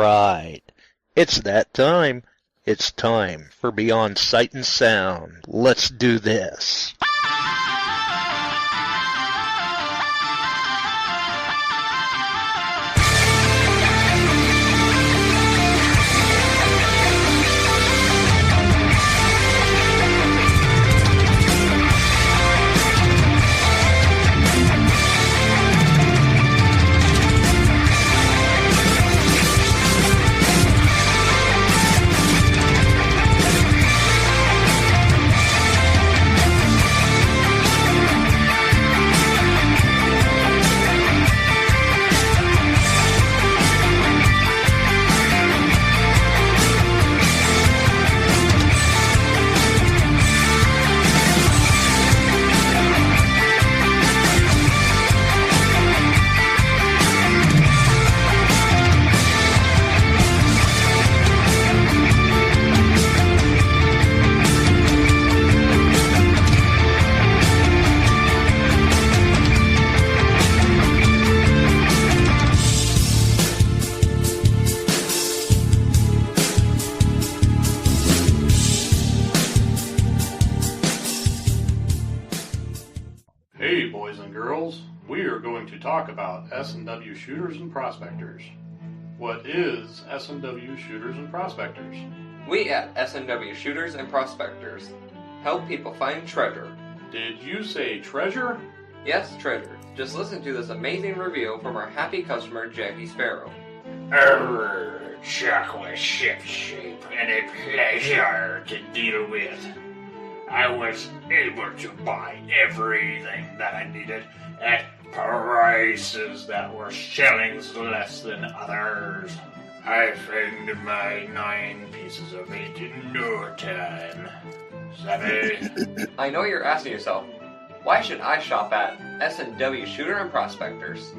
right. It's that time. It's time for Beyond Sight and Sound. Let's do this. Hey boys and girls, we are going to talk about S&W shooters and prospectors. What is S&W shooters and prospectors? We at S&W Shooters and Prospectors help people find treasure. Did you say treasure? Yes, treasure. Just listen to this amazing review from our happy customer, Jackie Sparrow. Chuck was shipshape and a pleasure to deal with. I was able to buy everything that I needed at prices that were shillings less than others. I found my 9 pieces of it in no time. Savvy? I know you're asking yourself, why should I shop at S&W Shooter and Prospectors?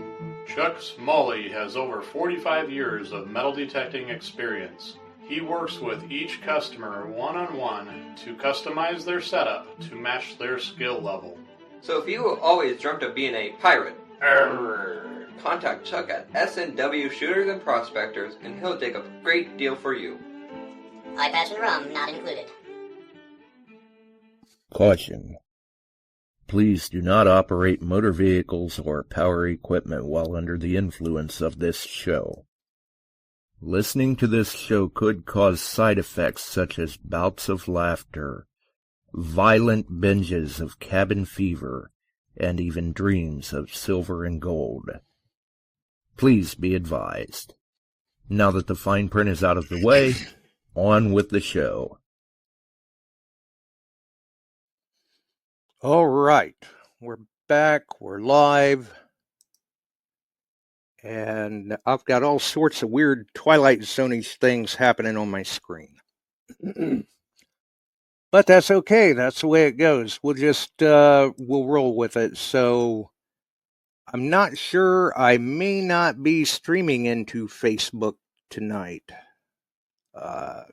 Chuck Smalley has over 45 years of metal detecting experience. He works with each customer one-on-one to customize their setup to match their skill level. So if you always dreamt of being a pirate, contact Chuck at S&W Shooters and Prospectors and he'll take a great deal for you. Eye patch and rum not included. Caution. Please do not operate motor vehicles or power equipment while under the influence of this show. Listening to this show could cause side effects such as bouts of laughter, violent binges of cabin fever, and even dreams of silver and gold. Please be advised. Now that the fine print is out of the way, on with the show. All right, we're back, we're live. And I've got all sorts of weird Twilight Zone-ish things happening on my screen. But that's okay. That's the way it goes. We'll just, we'll roll with it. So I'm not sure. I may not be streaming into Facebook tonight. I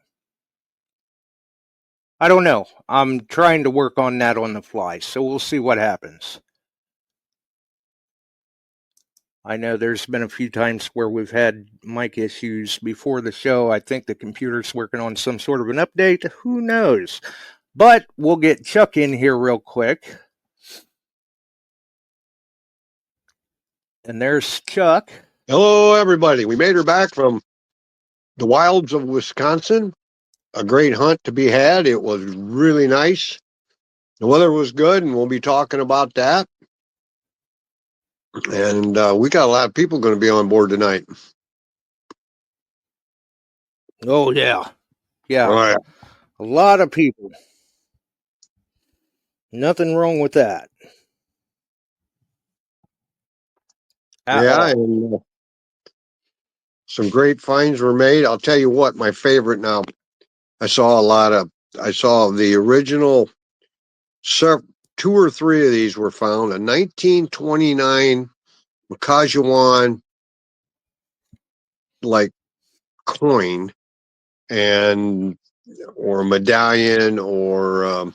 don't know. I'm trying to work on that on the fly. So we'll see what happens. I know there's been a few times where we've had mic issues before the show. I think the computer's working on some sort of an update. Who knows? But we'll get Chuck in here real quick. And there's Chuck. Hello, everybody. We made her back from the wilds of Wisconsin. A great hunt to be had. It was really nice. The weather was good, and we'll be talking about that. And we got a lot of people going to be on board tonight. Oh, yeah. Yeah. All right. A lot of people. Nothing wrong with that. Yeah, and some great finds were made. I'll tell you what, my favorite now, I saw the original, 2 or 3 of these were found. A 1929 Makajuan, like, coin, or medallion, or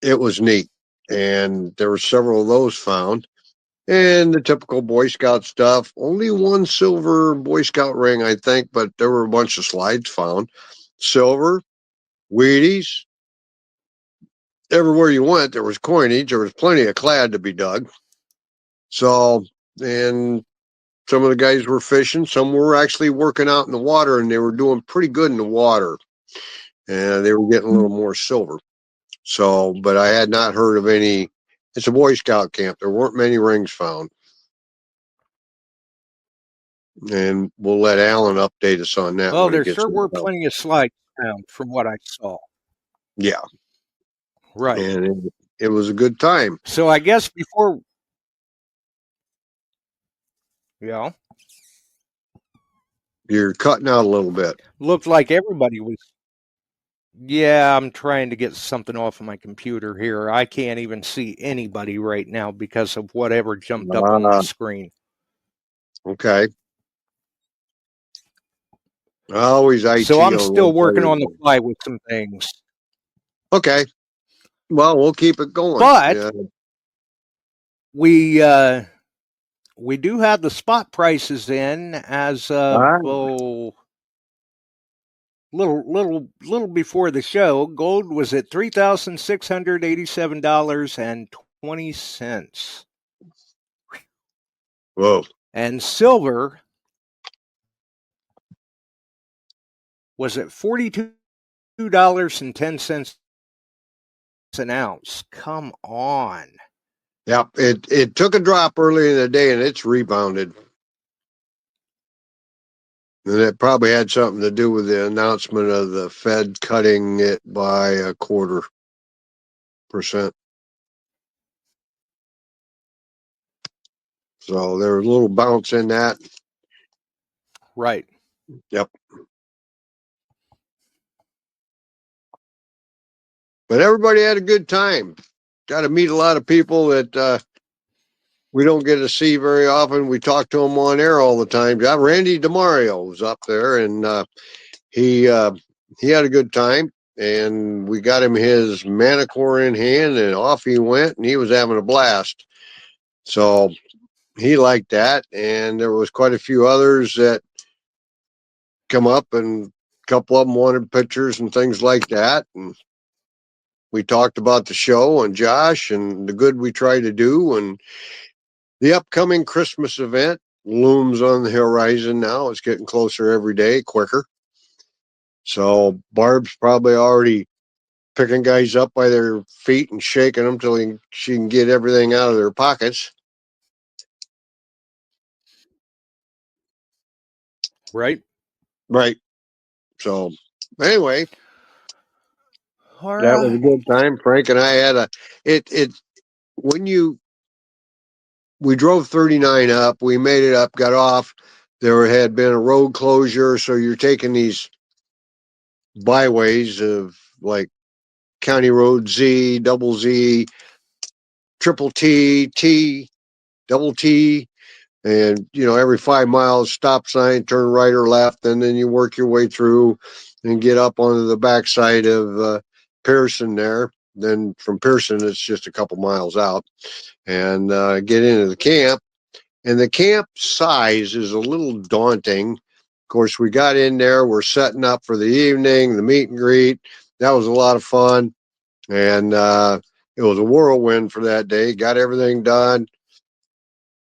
it was neat. And there were several of those found. and the typical Boy Scout stuff. Only one silver Boy Scout ring, I think, but there were a bunch of slides found. Silver, Wheaties. Everywhere you went, there was coinage. There was plenty of clad to be dug. So, and some of the guys were fishing. Some were actually working out in the water, and they were doing pretty good in the water. And they were getting a little more silver. So, but I had not heard of any. It's a Boy Scout camp. There weren't many rings found. And we'll let Alan update us on that Well, when he there gets sure in. were plenty of slides found from what I saw. Yeah. Right. And it was a good time. So I guess before, yeah, You're cutting out a little bit. looked like everybody was. Yeah, I'm trying to get something off of my computer here. I can't even see anybody right now because of whatever jumped up on the screen. Okay. Always IT. So I'm still working on the fly with some things. Okay. Well, we'll keep it going. But we do have the spot prices in as little before the show. Gold was at $3,687.20. Whoa. And silver was at $42.10 an ounce. Come on. Yep. It took a drop early in the day and it's rebounded. And it probably had something to do with the announcement of the Fed cutting it by 0.25%. So there was a little bounce in that. Right. Yep. But everybody had a good time. Got to meet a lot of people that we don't get to see very often. We talk to them on air all the time. Randy DeMario was up there, and he had a good time. And we got him his manicure in hand, and off he went, and he was having a blast. So he liked that, and there was quite a few others that come up, and a couple of them wanted pictures and things like that. And we talked about the show and Josh and the good we try to do, and the upcoming Christmas event looms on the horizon now. It's getting closer every day, quicker. So Barb's probably already picking guys up by their feet and shaking them till she can get everything out of their pockets. Right. Right. So anyway, All that was a right. good time. Frank and I had when we drove 39 up, we made it up, got off. There had been a road closure, so you're taking these byways of like County Road Z, double Z, triple T, T, double T, and every 5 miles, stop sign, turn right or left, and then you work your way through and get up onto the backside of Pearson there. Then from Pearson, it's just a couple miles out, and get into the camp. And the camp size is a little daunting. Of course, we got in there. We're setting up for the evening, the meet and greet. That was a lot of fun. And it was a whirlwind for that day. Got everything done.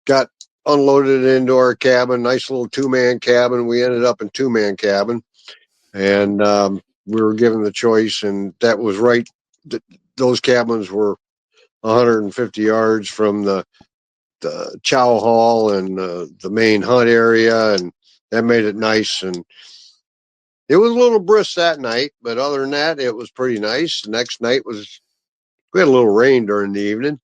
Got unloaded into our cabin. Nice little 2-man cabin. We ended up in 2-man cabin. And we were given the choice. And that was right. Those cabins were 150 yards from the chow hall and the main hunt area, and that made it nice. And it was a little brisk that night, but other than that, it was pretty nice. The next night we had a little rain during the evening,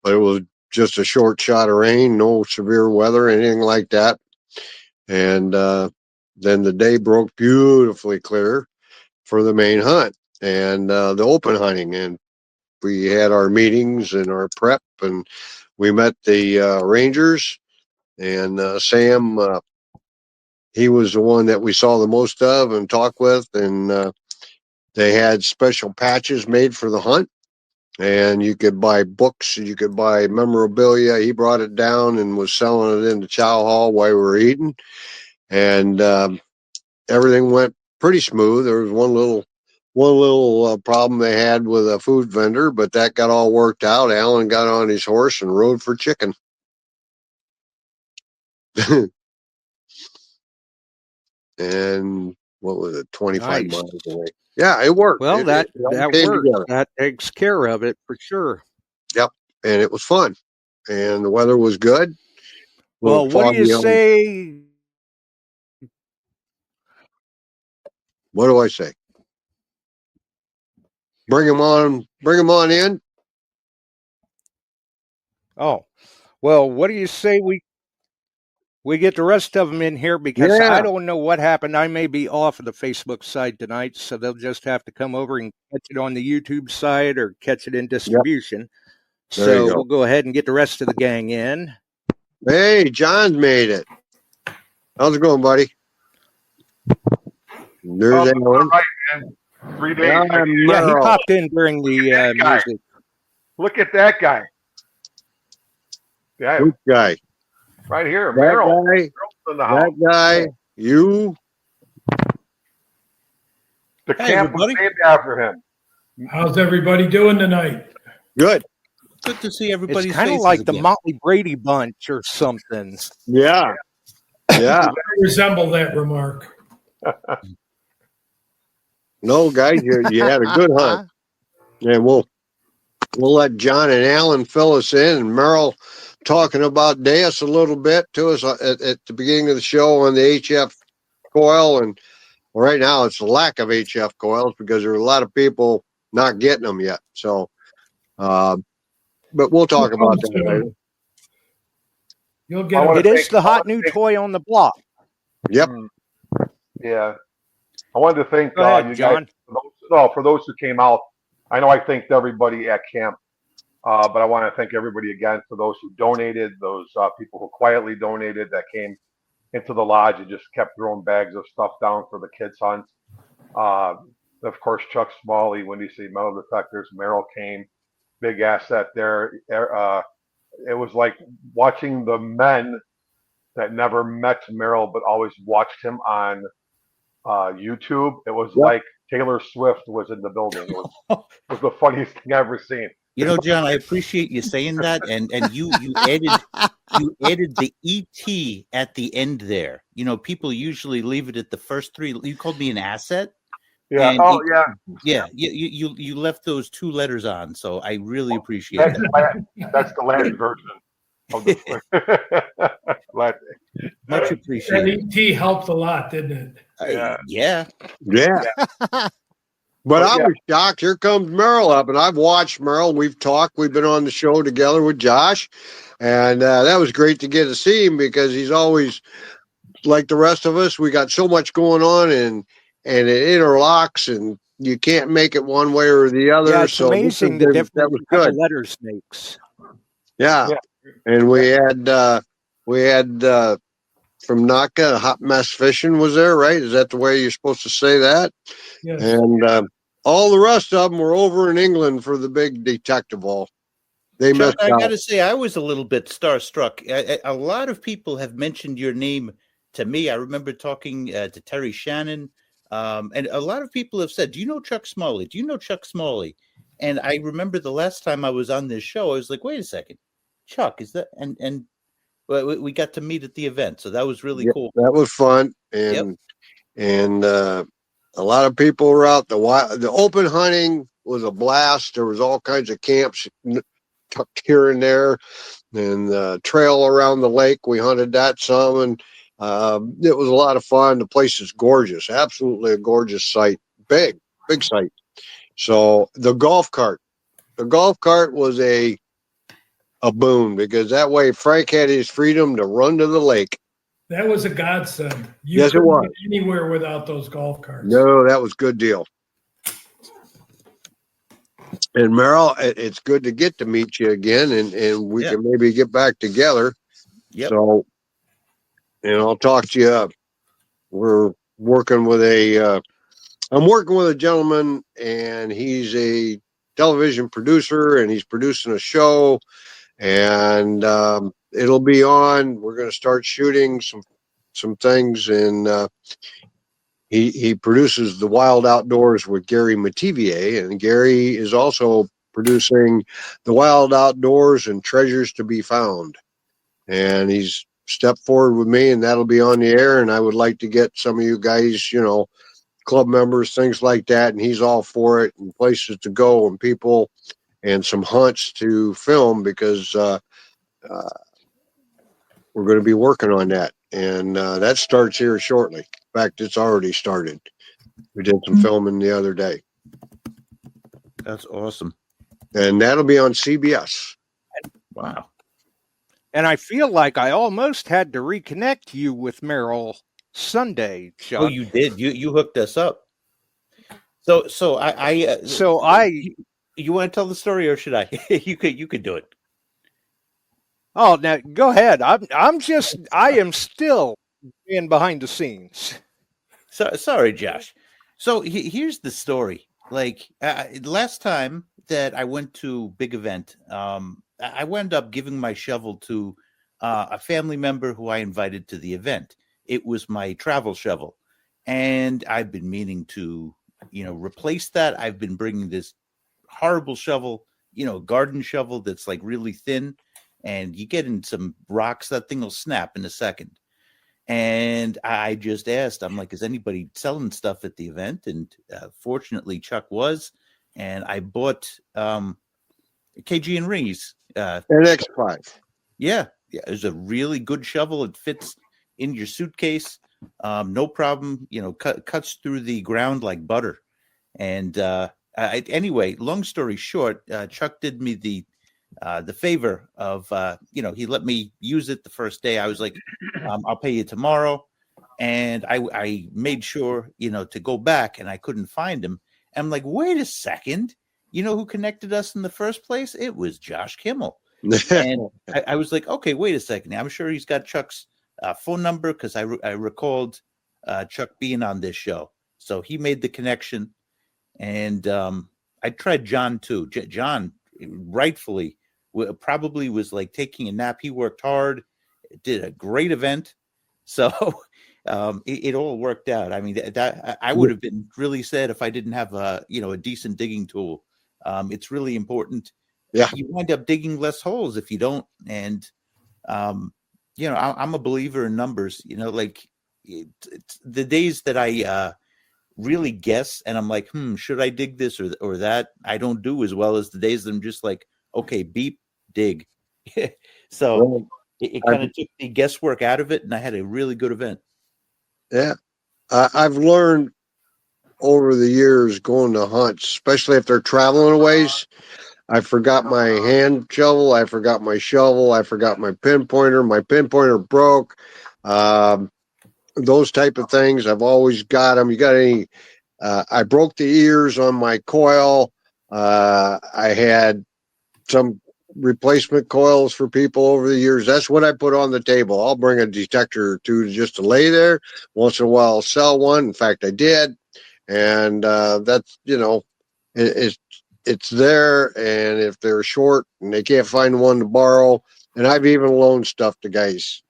but it was just a short shot of rain, no severe weather, anything like that. And then the day broke beautifully clear for the main hunt and the open hunting. And we had our meetings and our prep, and we met the rangers. And Sam, he was the one that we saw the most of and talked with. And they had special patches made for the hunt. and you could buy books, you could buy memorabilia. He brought it down and was selling it in the chow hall while we were eating, and everything went pretty smooth. There was one little problem they had with a food vendor, but that got all worked out. Alan got on his horse and rode for chicken. And what was it, 25 Nice. miles away? Yeah, it worked. Well, that came works. together. That takes care of it for sure. Yep, and it was fun, and the weather was good. Well, what do you say? What do I say? Bring them on in. Oh, well, what do you say we get the rest of them in here, because Yeah. I don't know what happened. I may be off of the Facebook side tonight, so they'll just have to come over and catch it on the YouTube side or catch it in distribution. There you So go. we'll go ahead and get the rest of the gang in. Hey, John's made it. How's it going, buddy? There's Alan. Right, man. 3 days. Yeah, he popped in during the music. Look at that guy. Yeah, Which guy? right here, That Merrill. guy. Merrill's in the house. That guy. You. The Hey, camp was everybody. named after him. How's everybody doing tonight? Good. Good to see everybody's It's kind of faces like the again. Motley Brady bunch or something. Yeah. Yeah. I resemble that remark. No, guys, you had a good hunt. And we'll let John and Alan fill us in, and Merrill talking about Deus a little bit to us at the beginning of the show on the HF coil. And right now it's a lack of HF coils because there are a lot of people not getting them yet. So, but we'll talk about that later. You'll get It is the hot new toy on the block. Yep. Yeah. I wanted to thank Go ahead, you John. guys. For those who came out. I know I thanked everybody at camp, but I want to thank everybody again for those who donated, those people who quietly donated that came into the lodge and just kept throwing bags of stuff down for the kids' hunts. Of course, Chuck Smalley, Windy City Metal Detectors, Merrill came, big asset there. It was like watching the men that never met Merrill but always watched him on YouTube. It was like Taylor Swift was in the building. It was the funniest thing I've ever seen. You know, John, I appreciate you saying that, and you added the ET at the end there. You know, people usually leave it at the first three. You called me an asset. Yeah. And yeah. You left those two letters on, so I really appreciate that. That's the Latin version of the Much appreciated. That ET helped a lot, didn't it? Yeah. But I was shocked. Here comes Merrill up, and I've watched Merrill. We've talked. We've been on the show together with Josh, and that was great to get to see him because he's always like the rest of us. We got so much going on, and it interlocks, and you can't make it one way or the other. Yeah, it's so amazing the difference that was a couple good. letters makes. Yeah. And we had from Naka, Hot Mess Fishing was there, right? Is that the way you're supposed to say that? Yes. And all the rest of them were over in England for the big detective ball. They Chuck, missed I out. got to say, I was a little bit starstruck. A lot of people have mentioned your name to me. I remember talking to Terry Shannon, and a lot of people have said, "Do you know Chuck Smalley? Do you know Chuck Smalley?" And I remember the last time I was on this show, I was like, "Wait a second, Chuck, is that?" And we got to meet at the event, so that was really cool. That was fun, and a lot of people were out. The open hunting was a blast. There was all kinds of camps tucked here and there, and the trail around the lake. We hunted that some, and it was a lot of fun. The place is gorgeous, absolutely a gorgeous site, big site. So the golf cart was a boon because that way Frank had his freedom to run to the lake. That was a godsend. You Yes, it couldn't was. get anywhere without those golf carts. No, that was a good deal. And Merrill, it's good to get to meet you again, and we can maybe get back together. Yep. So, and I'll talk to you. We're working with I'm working with a gentleman, and he's a television producer, and he's producing a show, and it'll be on. We're going to start shooting some things, and he produces The Wild Outdoors with Gary Mativier, and Gary is also producing The Wild Outdoors and Treasures to Be Found. And he's stepped forward with me, and that'll be on the air. And I would like to get some of you guys, club members, things like that. And he's all for it, and places to go and people and some hunts to film, because we're going to be working on that. And that starts here shortly. In fact, it's already started. We did some filming the other day. That's awesome. And that'll be on CBS. Wow. And I feel like I almost had to reconnect you with Merrill Sunday, Chuck. Oh, you did. You hooked us up. So you want to tell the story, or should I? You could do it. Oh, now go ahead. I am still being behind the scenes. Sorry, Josh. So here's the story. Like last time that I went to big event, I wound up giving my shovel to a family member who I invited to the event. It was my travel shovel, and I've been meaning to, replace that. I've been bringing this horrible shovel, garden shovel that's like really thin, and you get in some rocks, that thing will snap in a second. And I just asked, I'm like, is anybody selling stuff at the event? And fortunately, Chuck was. And I bought KG and Rees. NX5. Yeah. It was a really good shovel. It fits in your suitcase. No problem. Cuts through the ground like butter. And anyway, long story short, Chuck did me the favor of, he let me use it the first day. I was like, I'll pay you tomorrow. And I made sure, to go back, and I couldn't find him. And I'm like, wait a second. You know who connected us in the first place? It was Josh Kimmel. And I was like, okay, wait a second. I'm sure he's got Chuck's phone number, because I recalled Chuck being on this show. So he made the connection. And I tried John too. John rightfully probably was like taking a nap. He worked hard, did a great event. So it all worked out. I mean, that I would have been really sad if I didn't have a decent digging tool. It's really important. Yeah. You wind up digging less holes if you don't. And, I'm a believer in numbers, like it's the days that I really guess and I'm like, should I dig this or that? I don't do as well as the days that I'm just like, okay, beep, dig. So it kind of took the guesswork out of it, and I had a really good event. Yeah. I've learned over the years going to hunts, especially if they're traveling a ways. I forgot my hand shovel. I forgot my shovel. I forgot my pinpointer. My pinpointer broke. Those type of things. I've always got them. You got any? I broke the ears on my coil. I had some replacement coils for people over the years. That's what I put on the table. I'll bring a detector or two just to lay there. Once in a while, I'll sell one. In fact, I did. And that's, it's there. And if they're short and they can't find one to borrow, and I've even loaned stuff to guys.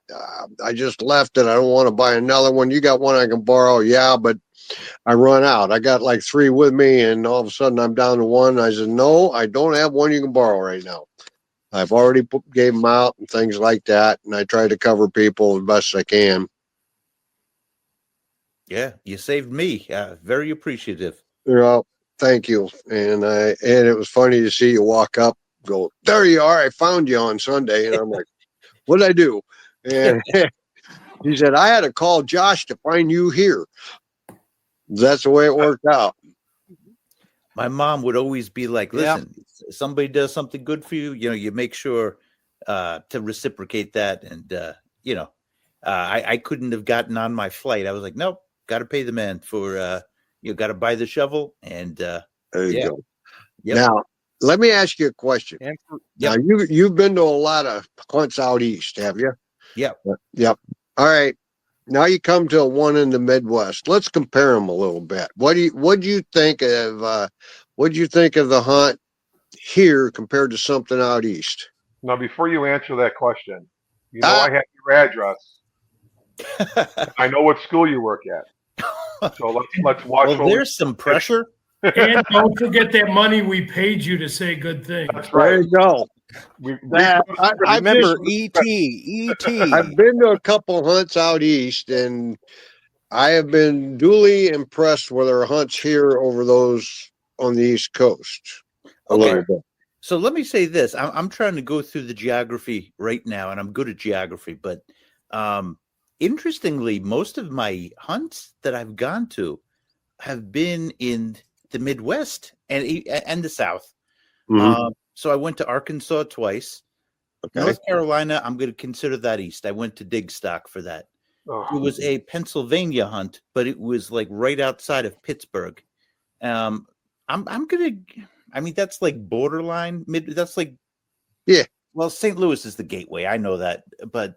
I just left it. I don't want to buy another one. You got one I can borrow? Yeah, but I run out. I got like 3 with me, and all of a sudden I'm down to 1. I said, no, I don't have one you can borrow right now. I've already gave them out and things like that, and I try to cover people as best I can. Yeah, you saved me. Very appreciative. Thank you. And it was funny to see you walk up, go, there you are. I found you on Sunday. And I'm like, what did I do? And he said, I had to call Josh to find you here. That's the way it worked out. My mom would always be like, listen, if somebody does something good for you, you make sure to reciprocate that. And, I couldn't have gotten on my flight. I was like, nope, got to pay the man for, got to buy the shovel. And there you go. Yep. Now, let me ask you a question. Now, you've been to a lot of hunts out east, have you? Yep. Yep. All right. Now you come to one in the Midwest. Let's compare them a little bit. What do you think of the hunt here compared to something out east? Now, before you answer that question, you know I have your address. I know what school you work at. So let's watch. Well, there's some pressure. And don't forget that money we paid you to say good things. That's right. There you go. I remember E.T. I've been to a couple hunts out east, and I have been duly impressed with our hunts here over those on the East Coast. Okay. So let me say this. I'm trying to go through the geography right now, and I'm good at geography. But interestingly, most of my hunts that I've gone to have been in the Midwest and the South. Mm-hmm. So I went to Arkansas twice. Okay. North Carolina, I'm going to consider that east. I went to Dig Stock for that. Oh. It was a Pennsylvania hunt, but it was like right outside of Pittsburgh. I'm gonna. I mean, that's like borderline mid. That's like, yeah. Well, St. Louis is the gateway. I know that, but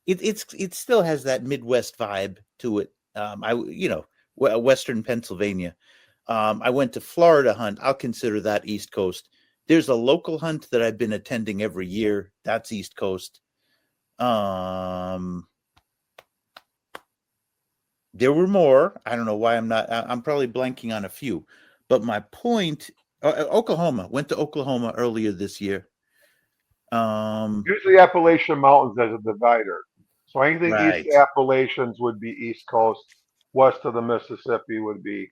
it still has that Midwest vibe to it. Western Pennsylvania. I went to Florida hunt. I'll consider that East Coast. There's a local hunt that I've been attending every year. That's East Coast. There were more. I don't know why I'm probably blanking on a few. But my point, Oklahoma. Went to Oklahoma earlier this year. Use the Appalachian Mountains as a divider. So anything East Appalachians would be East Coast. West of the Mississippi would be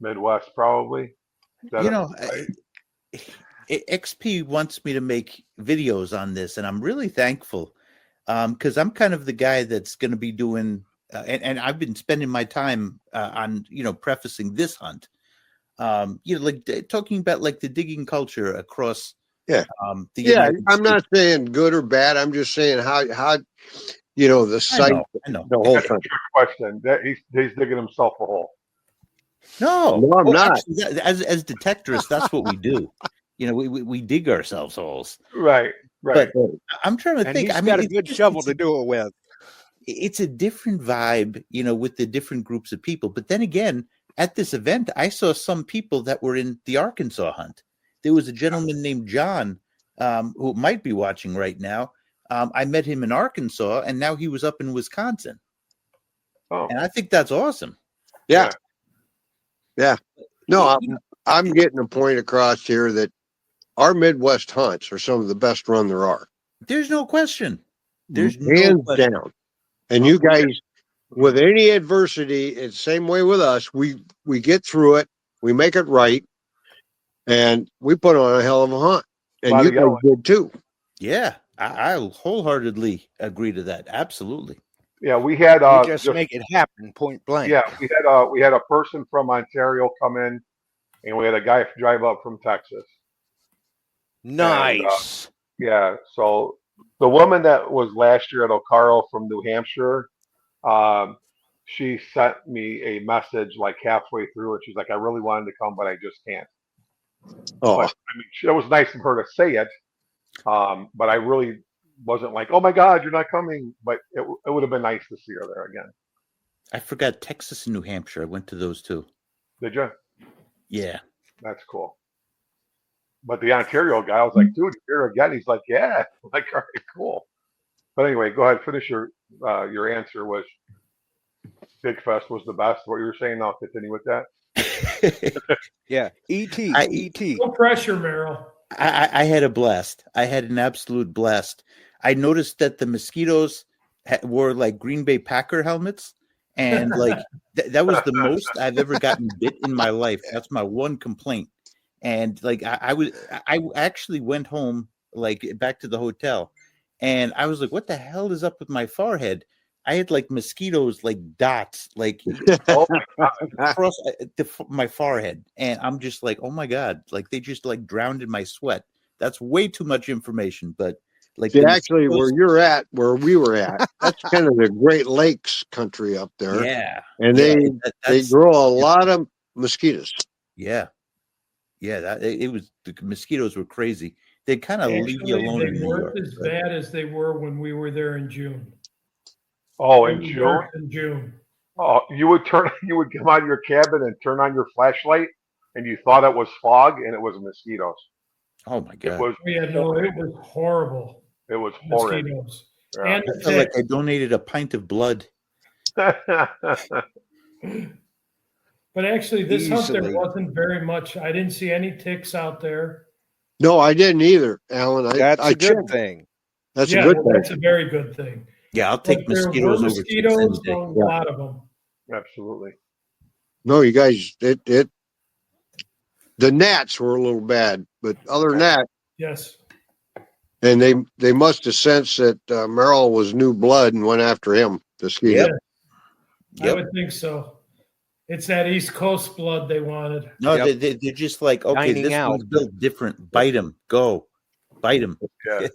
Midwest, probably. XP wants me to make videos on this, and I'm really thankful because I'm kind of the guy that's going to be doing, and I've been spending my time on, prefacing this hunt. Like talking about like the digging culture across. Yeah. I'm not saying good or bad. I'm just saying how the site. I know. The whole thing. Question. He's digging himself a hole. No, I'm not. Actually, as detectorists, that's what we do. We dig ourselves holes. Right. But I'm trying to think. He's got a good shovel to do it with. It's a different vibe, with the different groups of people. But then again, at this event, I saw some people that were in the Arkansas hunt. There was a gentleman named John who might be watching right now. I met him in Arkansas, and now he was up in Wisconsin. Oh. And I think that's awesome. Yeah. No, I'm getting a point across here that our Midwest hunts are some of the best run there are. There's no question. There's hands down. And you guys, with any adversity, it's the same way with us. We get through it, we make it right, and we put on a hell of a hunt. And you guys did too. Yeah, I'll wholeheartedly agree to that. Absolutely. Yeah, we had just make it happen, point blank. Yeah, we had a person from Ontario come in, and we had a guy drive up from Texas. Nice. And, so the woman that was last year at Ocaro from New Hampshire, she sent me a message like halfway through, and she's like, "I really wanted to come, but I just can't." Oh, but, I mean, it was nice of her to say it, but I really wasn't like, "Oh my God, you're not coming." But it would have been nice to see her there again. I forgot Texas and New Hampshire. I went to those too. Did you? Yeah. That's cool. But the Ontario guy, I was like, "Dude, you're here again?" He's like, "Yeah." I'm like, all right, cool. But anyway, go ahead. Finish your answer. Was Big Fest was the best? What you were saying? I'll continue with that. Yeah. E.T. No pressure, Merrill. I had a blast. I had an absolute blast. I noticed that the mosquitoes wore like Green Bay Packer helmets, and like that was the most I've ever gotten bit in my life. That's my one complaint. And like I actually went home, like back to the hotel, and I was like, "What the hell is up with my forehead?" I had like mosquitoes, like dots, like across my forehead, and I'm just like, "Oh my God!" Like they just like drowned in my sweat. That's way too much information, but like actually, where you're at, where we were at, that's kind of the Great Lakes country up there. Yeah, and they grow a lot of mosquitoes. Yeah. Yeah, it was, the mosquitoes were crazy. They kind of leave you alone in New York. They weren't as bad as they were when we were there in June. Oh, in June? In June. Oh, you would come out of your cabin and turn on your flashlight and you thought it was fog, and it was mosquitoes. Oh my It god! was Yeah, no, it was horrible. it was horrid. Mosquitoes. Yeah. And I the felt like I ticks. donated a pint of blood. But actually, this hunt there Easily. wasn't very much. I didn't see any ticks out there. No, I didn't either, Alan. That's I a good checked. thing. That's a Yeah, good well, thing. that's a very good thing. Yeah, I'll But take there were mosquitoes over mosquitoes, ticks any a day. Yeah. lot of them. Absolutely. No, you guys, the gnats were a little bad, but other than that, Yes. and they must have sensed that Merrill was new blood and went after him to ski. Yep. I Yep. would think so. It's that East Coast blood they wanted. No, Yep. they're just like, okay, Dining this out. one's built different. Bite him. Go. Bite him. Yeah.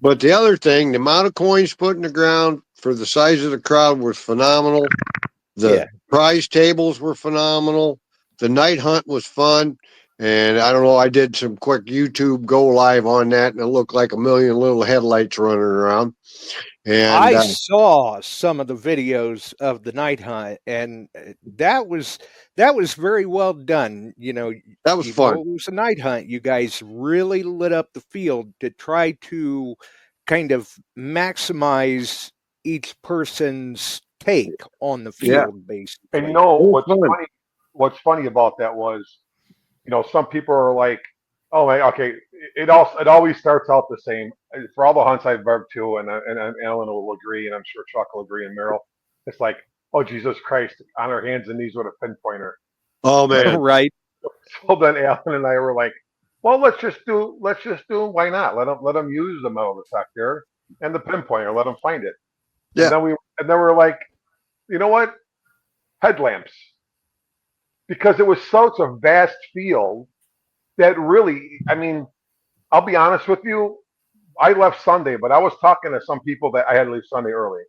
But the other thing, the amount of coins put in the ground for the size of the crowd was phenomenal. The Yeah. prize tables were phenomenal. The night hunt was fun. And I don't know, I did some quick YouTube go live on that, and it looked like a million little headlights running around. And I saw some of the videos of the night hunt, and that was very well done. You know, that was even fun. though it was a night hunt, you guys really lit up the field to try to kind of maximize each person's take on the Yeah. field, basically. And you know It was fun. what's funny about that was, you know, some people are like, oh my, okay, it always starts out the same for all the hunts I've been to, and Ellen will agree, and I'm sure Chuck will agree, and Merrill. It's like, oh Jesus Christ, on our hands and knees with a pinpointer. Oh man. Right. So then Alan and I were like, well, let's just do why not? Let them use the metal detector and the pinpointer, let them find it. Yeah. And then we're like, you know what? Headlamps. Because it was such a vast field that really, I mean, I'll be honest with you, I left Sunday, but I was talking to some people that I had to leave Sunday early,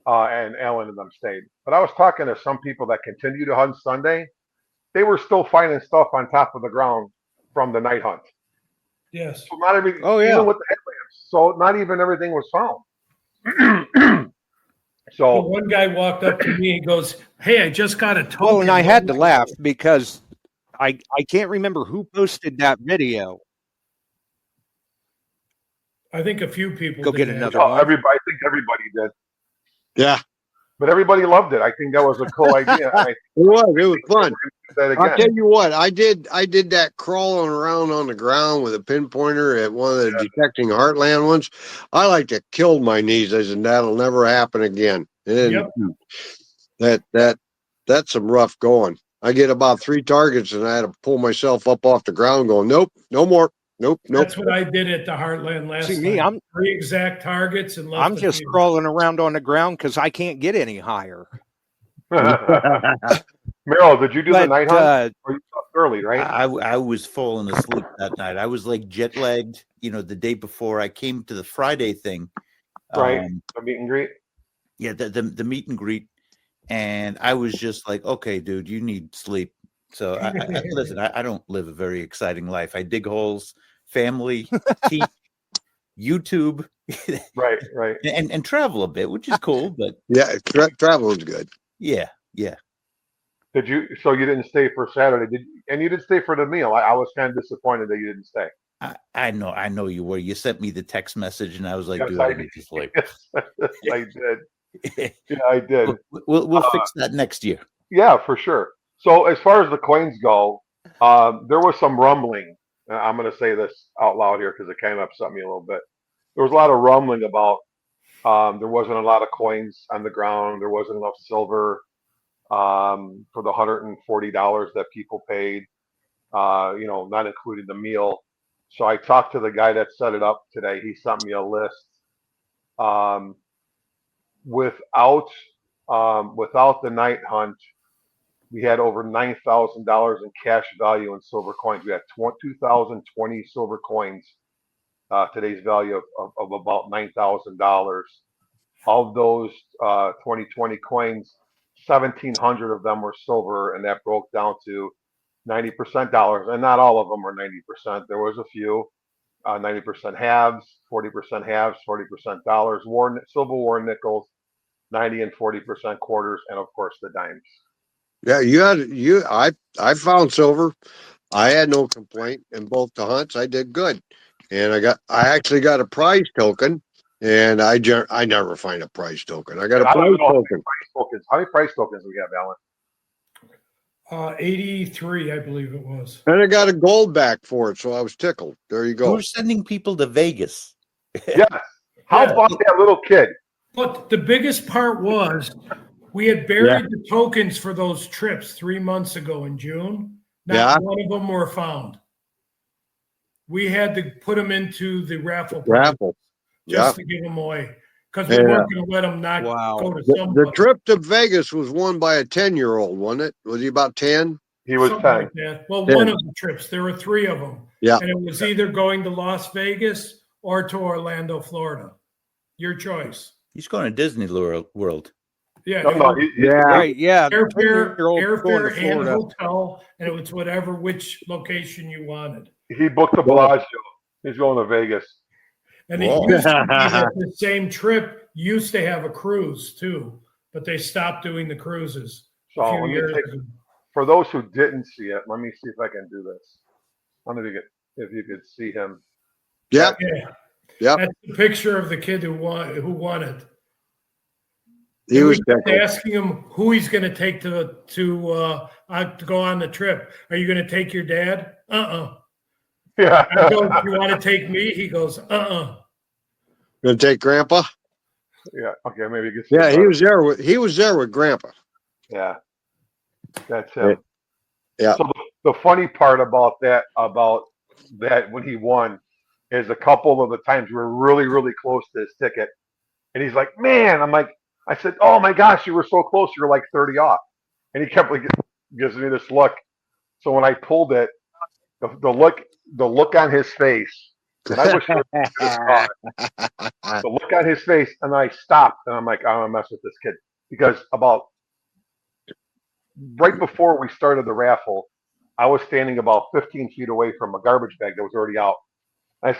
and Alan and them stayed. But I was talking to some people that continue to hunt Sunday. They were still finding stuff on top of the ground from the night hunt. Yes. So not every, Oh, yeah. even with the headlamps. So not even everything was found. So So one guy walked up to me and goes, "Hey, I just got a token." Well, and I had to laugh because I can't remember who posted that video. I think a few people Go did get that. another one. I think everybody did, Yeah. but everybody loved it. I think that was a cool idea. It was fun. That I'll again. tell you what, I did that crawling around on the ground with a pinpointer at one of the detecting heartland ones. I like to kill my knees, and that'll never happen again. And that's some rough going. I get about 3 targets and I had to pull myself up off the ground going, nope, no more. Nope. That's what I did at the Heartland last See me, time. 3 exact targets and left I'm just field. crawling around on the ground because I can't get any higher. Merrill, did you do the night hunt? Or you slept early, right? I was falling asleep that night. I was like jet lagged, the day before. I came to the Friday thing. Right. The meet and greet. Yeah, the meet and greet. And I was just like, okay, dude, you need sleep. So listen, I don't live a very exciting life. I dig holes, family, teach, YouTube. Right. And travel a bit, which is cool, but yeah, travel is good. Yeah. Did you? So you didn't stay for Saturday? And you didn't stay for the meal? I was kind of disappointed that you didn't stay. I know you were. You sent me the text message, and I was like, Yes, dude, I I need to sleep. I did. Yeah, I did. We'll fix that next year. Yeah, for sure. So as far as the coins go, there was some rumbling. I'm going to say this out loud here because it kind of upset me a little bit. There was a lot of rumbling about there wasn't a lot of coins on the ground. There wasn't enough silver for the $140 that people paid, not including the meal. So I talked to the guy that set it up today. He sent me a list. Without the night hunt, we had over $9,000 in cash value in silver coins. We had 2,020 silver coins. Today's value of about $9,000. Of those 2020 coins, 1,700 of them were silver, and that broke down to 90% dollars. And not all of them were 90%. There was a few 90% halves, 40% halves, 40% dollars, Silver war nickels, 90 and 40% quarters, and of course the dimes. Yeah, I found silver. I had no complaint in both the hunts. I did good, and I actually got a prize token, and I never find a prize token. I got And a I don't prize even know token, how many price tokens do we have, Alan? 83, I believe it was. and I got a gold back for it, so I was tickled. There you go. We're sending people to Vegas. Yes. How Yeah. about that little kid? But the biggest part was we had buried the tokens for those trips 3 months ago in June. Not one of them were found. We had to put them into the raffle just to give them away because we weren't going to let them not go to somebody. The trip to Vegas was won by a 10-year-old, wasn't it? Was he about 10? He was Something 10. like that. Well, 10. one of the trips, there were 3 of them. Yeah. And it was either going to Las Vegas or to Orlando, Florida. Your choice. He's going to Disney World. Yeah. Right. Yeah. Airfare and hotel, and it was which location you wanted. He booked the Bellagio. He's going to Vegas. And it used to be that the same trip used to have a cruise too, but they stopped doing the cruises So a few years ago. For those who didn't see it, let me see if I can do this. I don't know if you could see him. Yep. Yeah. That's the picture of the kid who won it. He was asking him who he's going to take to go on the trip. Are you going to take your dad? Yeah. I go, "Do you want to take me?" He goes, Gonna take Grandpa? Yeah. Okay. Maybe you can see. Yeah, he was there with Grandpa. Yeah. That's him. Yeah. So the funny part about that when he won is a couple of the times we were really, really close to his ticket. And he's like, "Man," I said, "Oh my gosh, you were so close. You were like 30 off." And he kept gives me this look. So when I pulled it, the look on his face, and I wish the look on his face, and I stopped, and I'm like, "I'm gonna mess with this kid," because about right before we started the raffle, I was standing about 15 feet away from a garbage bag that was already out. I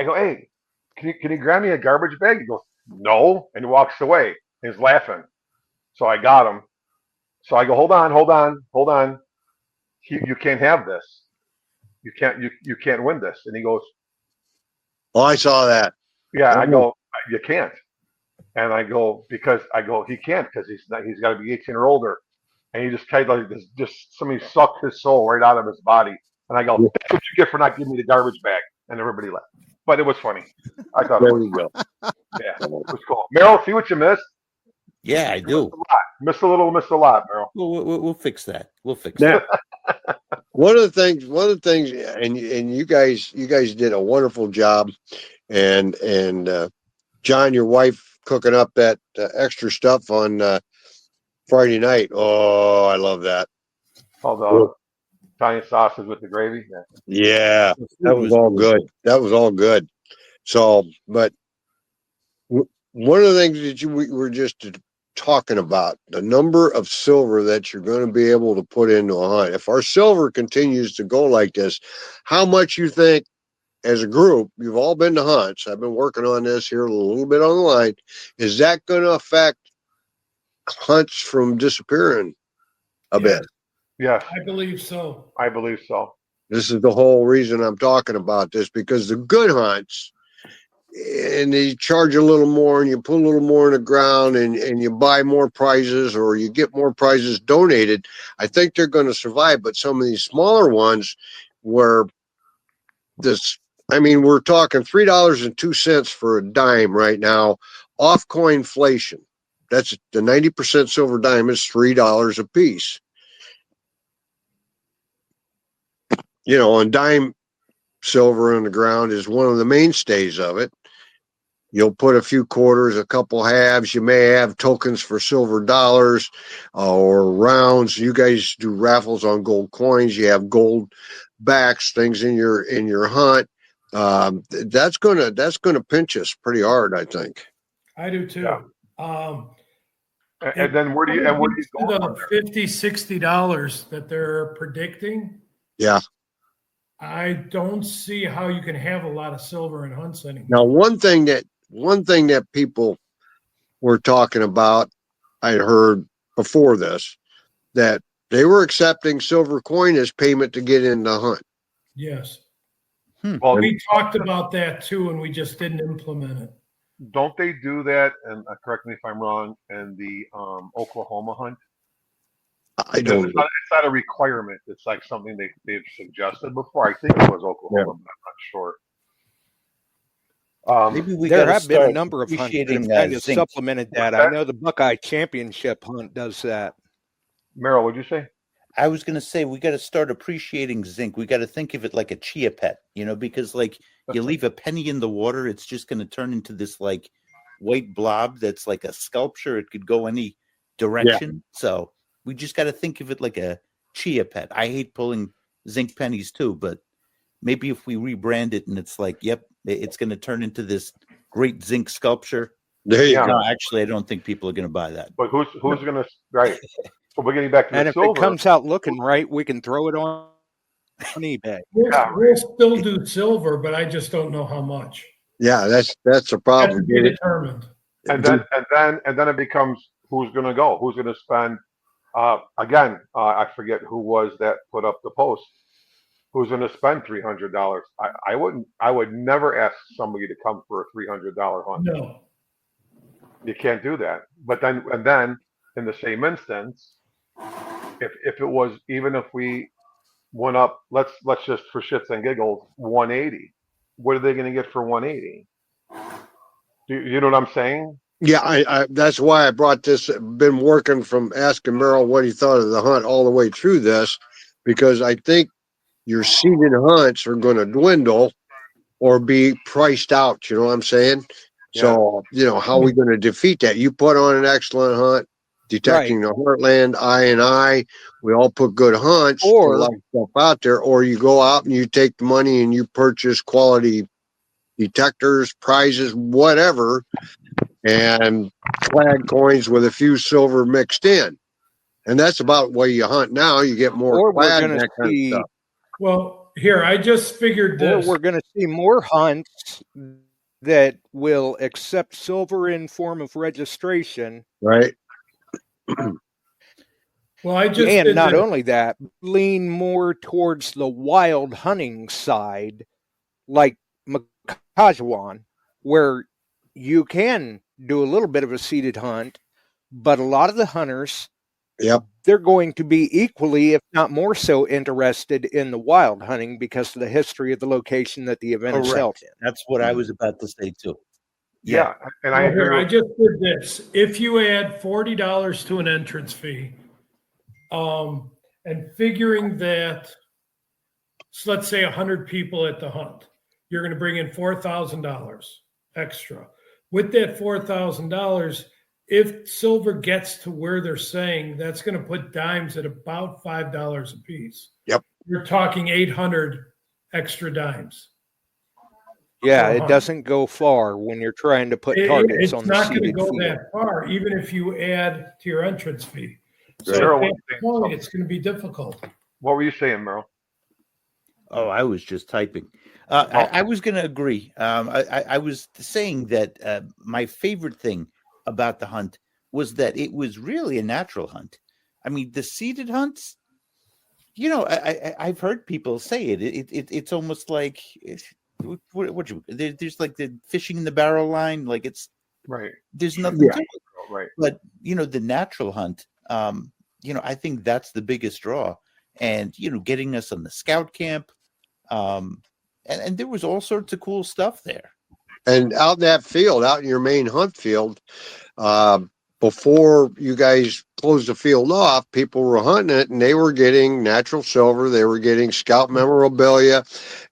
go, "Hey, can you grab me a garbage bag?" He goes, "No," and he walks away. He's laughing. So I got him. So I go, hold on. You can't have this. You can't win this." And he goes, "Oh, I saw that." Yeah, I go, "You can't." And I go, he can't because he's got to be 18 or older. And he just kind of just somebody sucked his soul right out of his body. And I go, "That's what you get for not giving me the garbage bag." And everybody laughed. But it was funny. I thought it was funny. Yeah, it was cool. Merrill, see what you missed? Yeah, I do. Missed a little, missed a lot, Merrill. We'll fix that. We'll fix that. One of the things, and you guys did a wonderful job, and John, your wife, cooking up that extra stuff on Friday night. Oh, I love that. Oh, the Italian sausage with the gravy. Yeah, that was all good. That was all good. So, but one of the things that we were just talking about, the number of silver that you're going to be able to put into a hunt. If our silver continues to go like this, how much you think, as a group, you've all been to hunts, I've been working on this here a little bit on the line, is that going to affect hunts from disappearing a bit? Yes. I believe so. I believe so. This is the whole reason I'm talking about this, because the good hunts, and they charge a little more, and you put a little more in the ground, and you buy more prizes, or you get more prizes donated, I think they're going to survive. But some of these smaller ones where we're talking $3.02 for a dime right now off coinflation. That's the 90% silver dime is $3 a piece. And dime silver on the ground is one of the mainstays of it. You'll put a few quarters, a couple halves. You may have tokens for silver dollars or rounds. You guys do raffles on gold coins. You have gold backs, things in your hunt. That's gonna pinch us pretty hard, I think. I do too. Yeah. And then where do you go? The $50-$60 that they're predicting. Yeah. I don't see how you can have a lot of silver in hunts anymore. Now, one thing that people were talking about, I heard before this, that they were accepting silver coin as payment to get in the hunt. Yes. Well, We talked about that too, and we just didn't implement it. don't they do that? And correct me if I'm wrong. In the Oklahoma hunt, I don't know. It's not a requirement. It's like something they've suggested before. I think it was Oklahoma, but I'm not sure. Maybe we There gotta have been a start number of hunts that have appreciating kind of zinc. supplemented that. I know the Buckeye Championship hunt does that. Merrill, what'd you say? I was going to say we got to start appreciating zinc. We got to think of it like a chia pet, because like you leave a penny in the water, it's just going to turn into this like white blob that's like a sculpture. It could go any direction. Yeah. So we just got to think of it like a chia pet. I hate pulling zinc pennies too, but maybe if we rebrand it and it's like, yep, it's going to turn into this great zinc sculpture. There you go. No, actually, I don't think people are going to buy that. But who's going to, right? So we're getting back to and the if silver. it comes out looking right, we can throw it on eBay. We'll still do silver, but I just don't know how much. Yeah, that's a problem. That's to be determined. And then it becomes who's going to go? Who's going to spend? Again, I forget who was that put up the post. Who's going to spend $300? I wouldn't. I would never ask somebody to come for a $300 hunt. No, you can't do that. But then in the same instance, if it was, even if we went up, let's just for shits and giggles, 180. What are they going to get for 180? Do you know what I'm saying? Yeah, I that's why I brought this. Been working from asking Merrill what he thought of the hunt all the way through this, because I think your seeded hunts are going to dwindle or be priced out. You know what I'm saying? Yeah. So how are we going to defeat that? You put on an excellent hunt. Detecting the Heartland, I. We all put good hunts, or a lot of stuff out there, or you go out and you take the money and you purchase quality detectors, prizes, whatever, and flag coins with a few silver mixed in. And that's about where you hunt now. You get more flag and that kind of stuff. Well, here, I just figured this. Or we're going to see more hunts that will accept silver in form of registration. Right. Well, I just and not only that, lean more towards the wild hunting side, like Makajawan, where you can do a little bit of a seeded hunt, but a lot of the hunters, they're going to be equally, if not more so, interested in the wild hunting because of the history of the location that the event is held in. That's what I was about to say too. Yeah, and I just did this. If you add $40 to an entrance fee, and figuring that, so let's say 100 people at the hunt, you're going to bring in $4,000 extra. With that $4,000, if silver gets to where they're saying, that's going to put dimes at about $5 a piece. Yep, you're talking 800 extra dimes. Yeah, it doesn't go far when you're trying to put targets on the seeded field. It's not going to go that far, even if you add to your entrance fee. So Merrill, at that point, it's going to be difficult. What were you saying, Merrill? Oh, I was just typing. I was going to agree. I was saying that my favorite thing about the hunt was that it was really a natural hunt. I mean, the seeded hunts, I've heard people say it's almost like there's like the fishing in the barrel line, like it's right. There's nothing to it. Right. But the natural hunt, I think that's the biggest draw, and getting us on the scout camp, and there was all sorts of cool stuff there. And out in that field, out in your main hunt field, before you guys closed the field off, people were hunting it and they were getting natural silver. They were getting scout memorabilia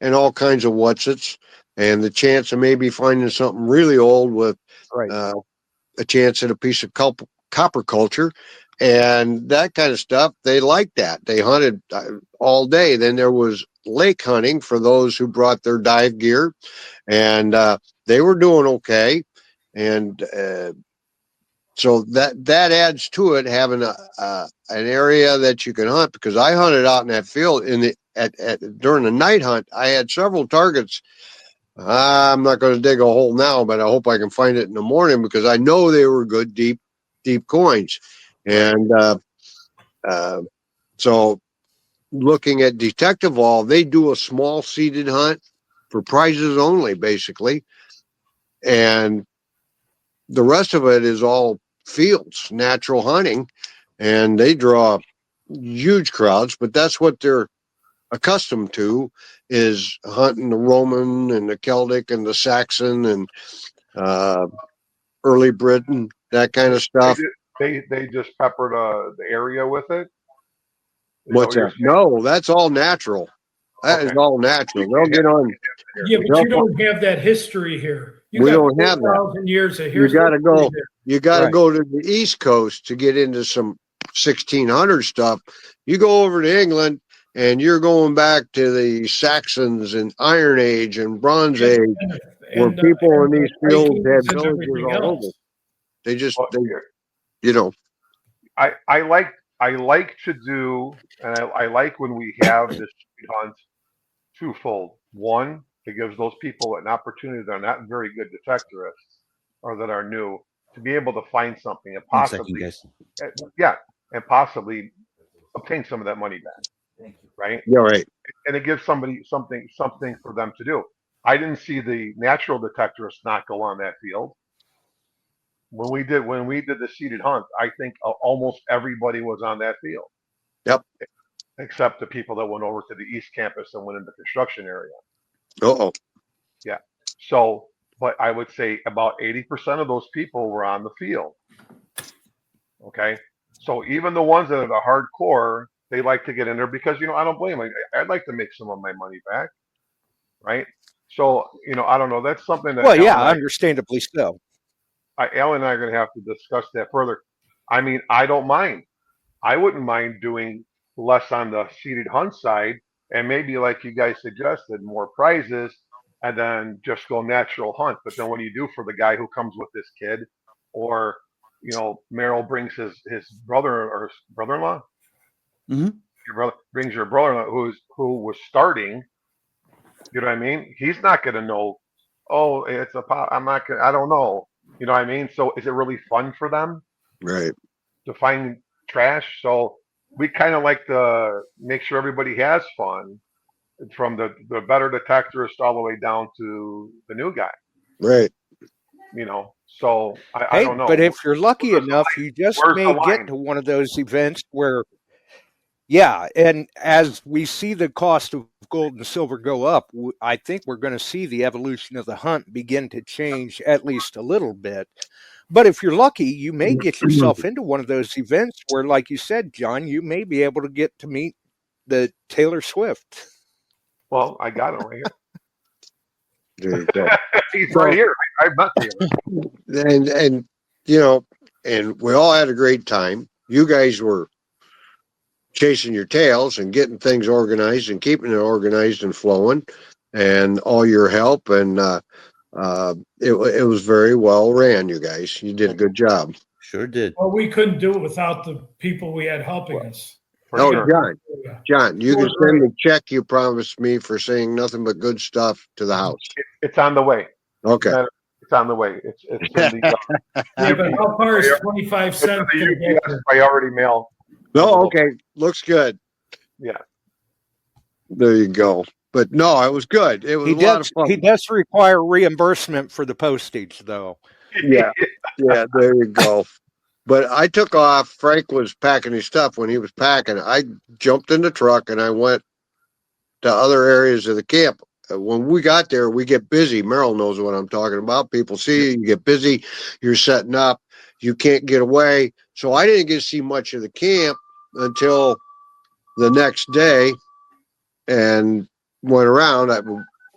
and all kinds of whatsits. And the chance of maybe finding something really old with a chance at a piece of copper culture and that kind of stuff. They liked that. They hunted all day. Then there was lake hunting for those who brought their dive gear, and they were doing okay. And so that adds to it, having an area that you can hunt, because I hunted out in that field during the night hunt. I had several targets. I'm not going to dig a hole now, but I hope I can find it in the morning, because I know they were good, deep coins. And So looking at Detective Hall, they do a small seated hunt for prizes only, basically. And the rest of it is all fields, natural hunting, and they draw huge crowds, but that's what they're accustomed to, is hunting the Roman and the Celtic and the Saxon and early Britain, that kind of stuff. They just peppered the area with it. What's that? No, that's all natural. That is all natural. They'll get on. Yeah, but you don't have that history here. We don't have that. 4,000 years of You got to go. You got to Right. go to the East Coast to get into some 1600 stuff. You go over to England, and you're going back to the Saxons and Iron Age and Bronze Age, where people in these fields had villages all over. They just, you know. I like to do, and I like when we have this hunt twofold. One, it gives those people an opportunity that are not very good detectorists or that are new to be able to find something and possibly, and possibly obtain some of that money back. Right? Yeah, right. And it gives somebody something for them to do. I didn't see the natural detectorists not go on that field. When we did the seated hunt, I think almost everybody was on that field. Yep. Except the people that went over to the East Campus and went into the construction area. Uh-oh. Yeah. So, but I would say about 80% of those people were on the field. Okay. So even the ones that are the hardcore, they like to get in there because, I don't blame them. I'd like to make some of my money back. Right. So, I don't know. That's something that. Well, yeah, understandably so. Alan and I are going to have to discuss that further. I mean, I don't mind. I wouldn't mind doing less on the seated hunt side and maybe, like you guys suggested, more prizes and then just go natural hunt. But then what do you do for the guy who comes with this kid, or, Merrill brings his brother or brother-in-law? Mm-hmm. Your brother brings your brother-in-law who was starting. You know what I mean? He's not going to know. Oh, it's a pop. I'm not going. I don't know. You know what I mean? So is it really fun for them? Right. To find trash? So we kind of like to make sure everybody has fun, from the better detectorist all the way down to the new guy. Right. So I don't know. But if you're lucky enough, you just may get to one of those events where, yeah, and as we see the cost of gold and silver go up, I think we're going to see the evolution of the hunt begin to change at least a little bit. But if you're lucky, you may get yourself into one of those events where, like you said, John, you may be able to get to meet the Taylor Swift. Well, I got him right here. There you go. He's right here. I've met Taylor. And and we all had a great time. You guys were chasing your tails and getting things organized and keeping it organized and flowing, and all your help, and it was very well ran. You guys, you did a good job. Sure did. Well, we couldn't do it without the people we had helping us. John, you can send the check you promised me for saying nothing but good stuff to the house. It's on the way. Okay. It's on the way. It's in the yeah, but how far is 25 cents? UPS priority mail. No, okay. Looks good. Yeah. There you go. But no, it was good. It was a lot of fun. He does require reimbursement for the postage, though. Yeah. Yeah, there you go. But I took off. Frank was packing his stuff. When he was packing, I jumped in the truck and I went to other areas of the camp. When we got there, we get busy. Merrill knows what I'm talking about. People see you get busy. You're setting up. You can't get away. So I didn't get to see much of the camp until the next day, and went around.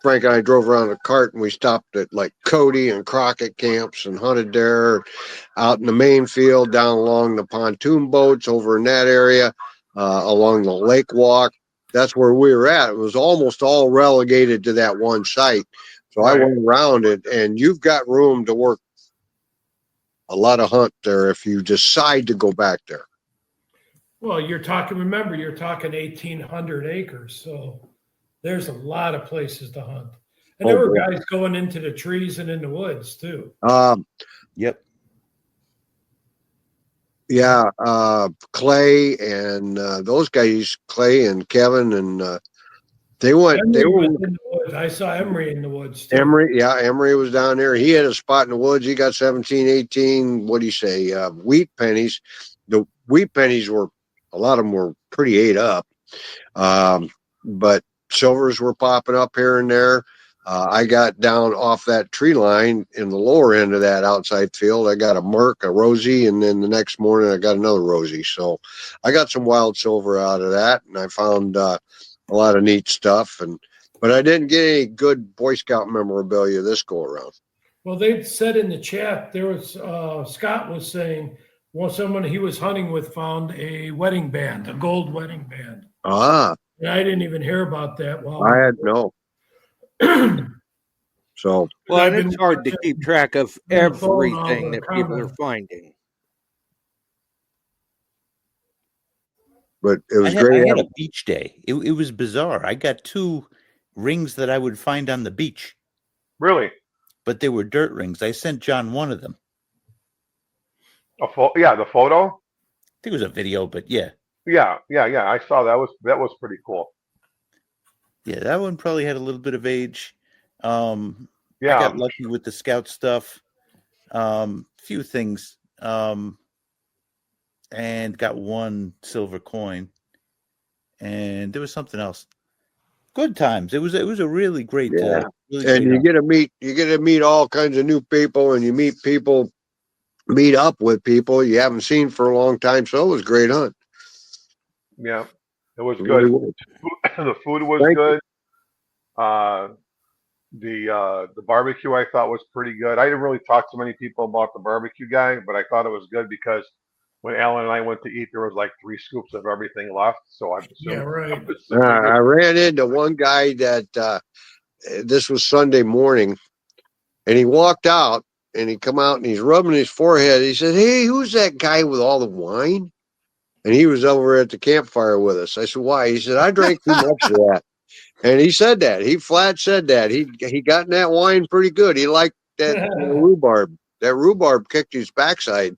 Frank and I drove around a cart, and we stopped at like Cody and Crockett camps and hunted there, out in the main field, down along the pontoon boats over in that area, along the lake walk. That's where we were at. It was almost all relegated to that one site. So I went around it, and you've got room to work a lot of hunt there if you decide to go back there. Well, remember, you're talking 1,800 acres. So there's a lot of places to hunt. And there were guys going into the trees and in the woods too. Yep. Yeah, Clay and those guys, Clay and Kevin, and they went. They Emery was were in the woods. I saw Emery in the woods too. Emery. Yeah, Emery was down there. He had a spot in the woods. He got 17, 18. What do you say? Wheat pennies. The wheat pennies were a lot of them were pretty ate up, but silvers were popping up here and there. I got down off that tree line in the lower end of that outside field. I got a Merc, a Rosie, and then the next morning I got another Rosie. So I got some wild silver out of that, and I found a lot of neat stuff. But I didn't get any good Boy Scout memorabilia this go around. Well, they said in the chat there was Scott was saying, well, someone he was hunting with found a wedding band, a gold wedding band. Ah, and I didn't even hear about that. I had no. So well, and it's hard to keep track of everything that people are finding. But it was great. I had a beach day. It was bizarre. I got 2 rings that I would find on the beach. Really? But they were dirt rings. I sent John one of them. Yeah, the photo? I think it was a video, but yeah. Yeah. I saw that was pretty cool. Yeah, that one probably had a little bit of age. Yeah. I got lucky with the scout stuff. Few things. And got 1 silver coin. And there was something else. Good times. It was a really great yeah. Really and great you get to meet all kinds of new people, and you meet up with people you haven't seen for a long time. So it was a great hunt. Yeah, it was good. Really was. The food was good. The barbecue I thought was pretty good. I didn't really talk to many people about the barbecue guy, but I thought it was good because when Alan and I went to eat, there was like 3 scoops of everything left. So I'm assuming, yeah, right. I ran into one guy that this was Sunday morning, and he walked out and he come out and he's rubbing his forehead. He said, "Hey, who's that guy with all the wine?" And he was over at the campfire with us. I said, "Why?" He said, "I drank too much of that." And he said that. He flat said that. He got in that wine pretty good. He liked that rhubarb. That rhubarb kicked his backside.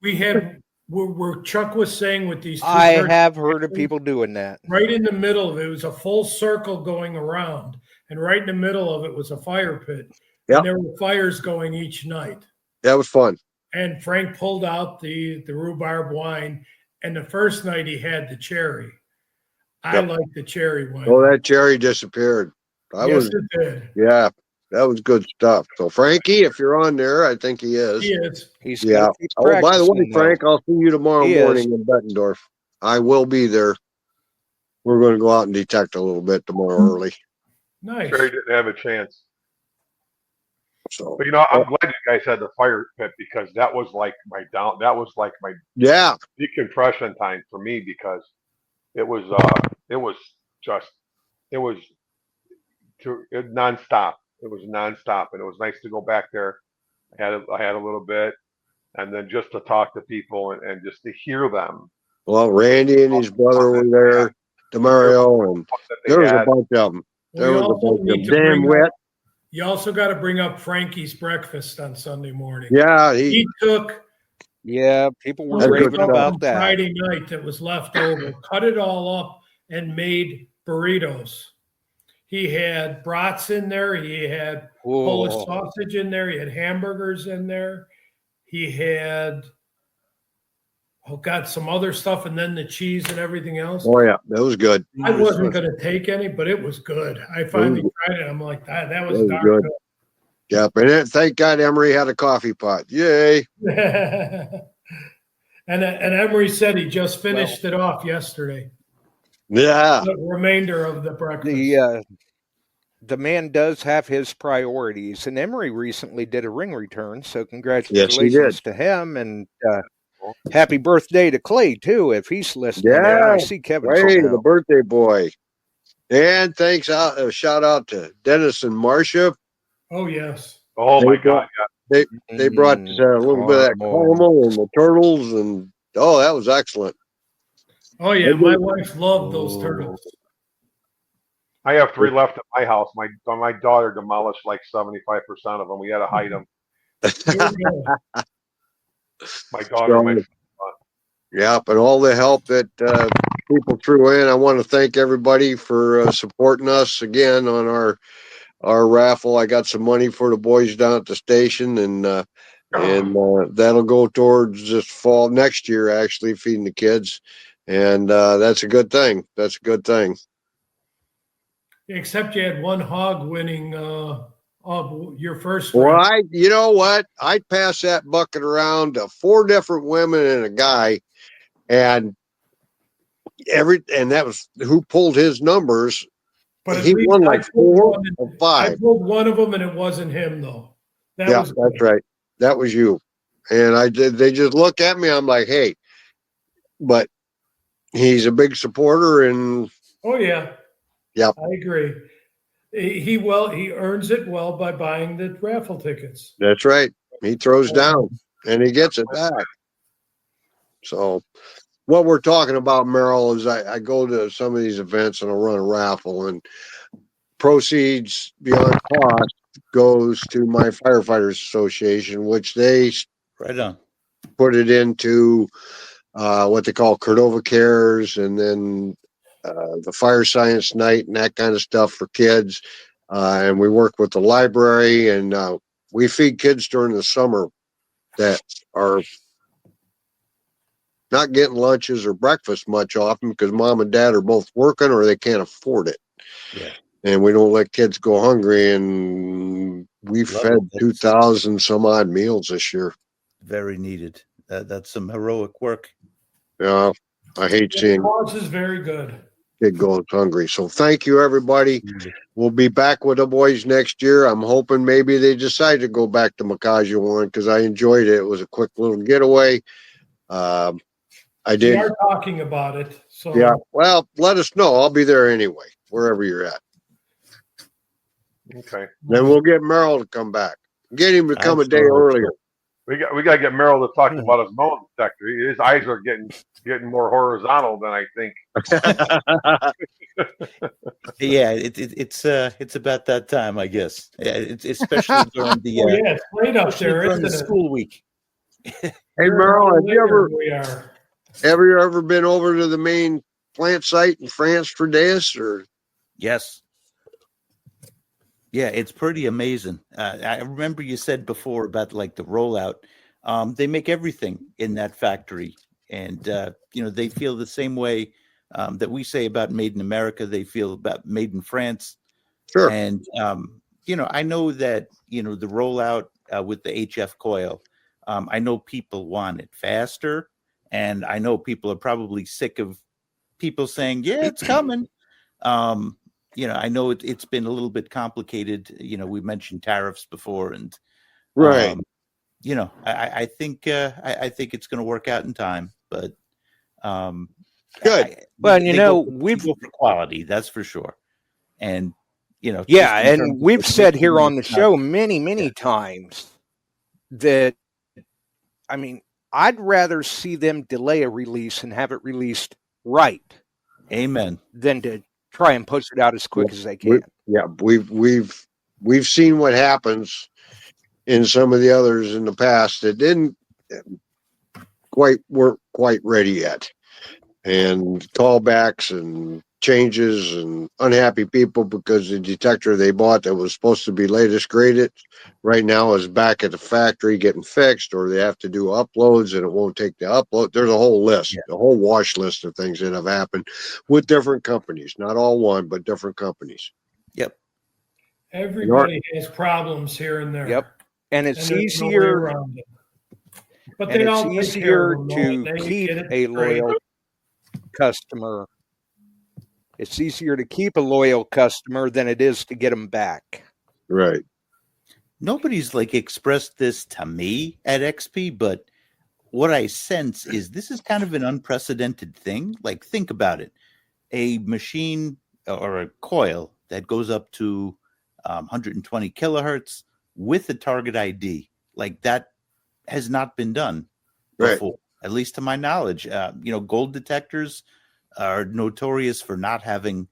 we had where Chuck was saying with these 2 I have heard of people doing that. Right in the middle of it was a full circle going around, and right in the middle of it was a fire pit. Yep. And there were fires going each night. That was fun. And Frank pulled out the rhubarb wine, and the first night he had the cherry. I liked the cherry wine. Oh, that cherry disappeared. It did. Yeah, that was good stuff. So Frankie, if you're on there, I think he is. He is. He's yeah. Oh, by the way, Frank, I'll see you tomorrow morning in Bettendorf. I will be there. We're going to go out and detect a little bit tomorrow early. Nice. Sure, he didn't have a chance. So, but I'm glad you guys had the fire pit because that was like my decompression time for me because it was nonstop. It was nonstop, and it was nice to go back there. I had a little bit, and then just to talk to people and just to hear them. Well, Randy and his brother were there, Demario, and there was a bunch of them. There was a bunch of them. Dan Witt. You also got to bring up Frankie's breakfast on Sunday morning. Yeah, he took. Yeah, people were raving about that. Friday night that was left over, cut it all up and made burritos. He had brats in there. He had Polish sausage in there. He had hamburgers in there. He had, some other stuff, and then the cheese and everything else. Oh, yeah, that was good. I wasn't going to take any, but it was good. I finally tried it. I'm like, that was darn good. Yep, and thank God Emery had a coffee pot. Yay! and Emery said he just finished it off yesterday. Yeah. The remainder of the breakfast. The man does have his priorities, and Emery recently did a ring return, so congratulations to him, and happy birthday to Clay, too, if he's listening. Yeah, I see Kevin. Hey, the birthday boy. And thanks shout out to Dennis and Marcia. Oh, yes. Oh, my God. Yeah. They brought a little bit of that caramel and the turtles, and that was excellent. Oh, yeah, my wife loved those turtles. I have 3 left at my house. My daughter demolished like 75% of them. We had to hide them. My daughter, my So, yeah, but all the help that people threw in, I want to thank everybody for supporting us again on our raffle. I got some money for the boys down at the station, and that'll go towards this fall next year, actually feeding the kids, and that's a good thing. That's a good thing. Except you had one hog winning of your first Well, round. you know what? I passed that bucket around to 4 different women and a guy, and that was who pulled his numbers. But at He least won I like pulled 4 one. or I 5. pulled one of them, and it wasn't him though. That Yeah, was that's good. right. That was you. And I did. They just look at me. I'm like, hey, but he's a big supporter, and Oh yeah, yep, I agree. He earns it well by buying the raffle tickets. that's right. He throws down and he gets it back. So what we're talking about, Merrill, is I go to some of these events and I run a raffle, and proceeds beyond cost goes to my firefighters association, which they Right on. put it into what they call Cordova Cares, and then the fire science night and that kind of stuff for kids. And we work with the library, and we feed kids during the summer that are not getting lunches or breakfast much often because mom and dad are both working or they can't afford it. Yeah. And we don't let kids go hungry. And we fed 2,000 some odd meals this year. Very needed. That's some heroic work. Yeah, I hate seeing the cause is very good. Kid goes hungry. So thank you, everybody. We'll be back with the boys next year. I'm hoping maybe they decide to go back to Makajuan because I enjoyed it. It was a quick little getaway. I We did. are talking about it. So Yeah. Well, let us know. I'll be there anyway, wherever you're at. Okay. Then we'll get Merrill to come back. Get him to come a day Absolutely. earlier. We got to get Merrill to talk about his metal detector. His eyes are getting more horizontal than I think. Yeah, it's about that time, I guess. Yeah, especially during the yeah, it's right up especially there, during the isn't it? school week. Hey, Merrill, have you ever been over to the main plant site in France for Deus? Or yes. Yeah, it's pretty amazing. I remember you said before about like the rollout. They make everything in that factory, and they feel the same way that we say about Made in America. They feel about Made in France. Sure. And I know that the rollout with the HF coil. I know people want it faster, and I know people are probably sick of people saying, "Yeah, it's coming." I know it's been a little bit complicated. We mentioned tariffs before, and right. I think it's going to work out in time. But good. We've go for quality, that's for sure. And yeah, and we've said here on the show many times that, I mean, I'd rather see them delay a release and have it released right. Amen. Than to try and push it out as quick as they can. We've seen what happens in some of the others in the past that didn't weren't quite ready yet, and callbacks and changes and unhappy people because the detector they bought that was supposed to be latest graded right now is back at the factory getting fixed, or they have to do uploads and it won't take the upload. There's a whole list, a whole wash list of things that have happened with different companies, not all one, but different companies. Yep. Everybody has problems here and there. Yep. And it's easier no way around it. But and it's easier to keep a loyal customer. It's easier to keep a loyal customer than it is to get them back. Right. Nobody's expressed this to me at XP, but what I sense is this is kind of an unprecedented thing. Think about it. A machine or a coil that goes up to 120 kilohertz with a target ID, that has not been done before, at least to my knowledge. Gold detectors are notorious for not having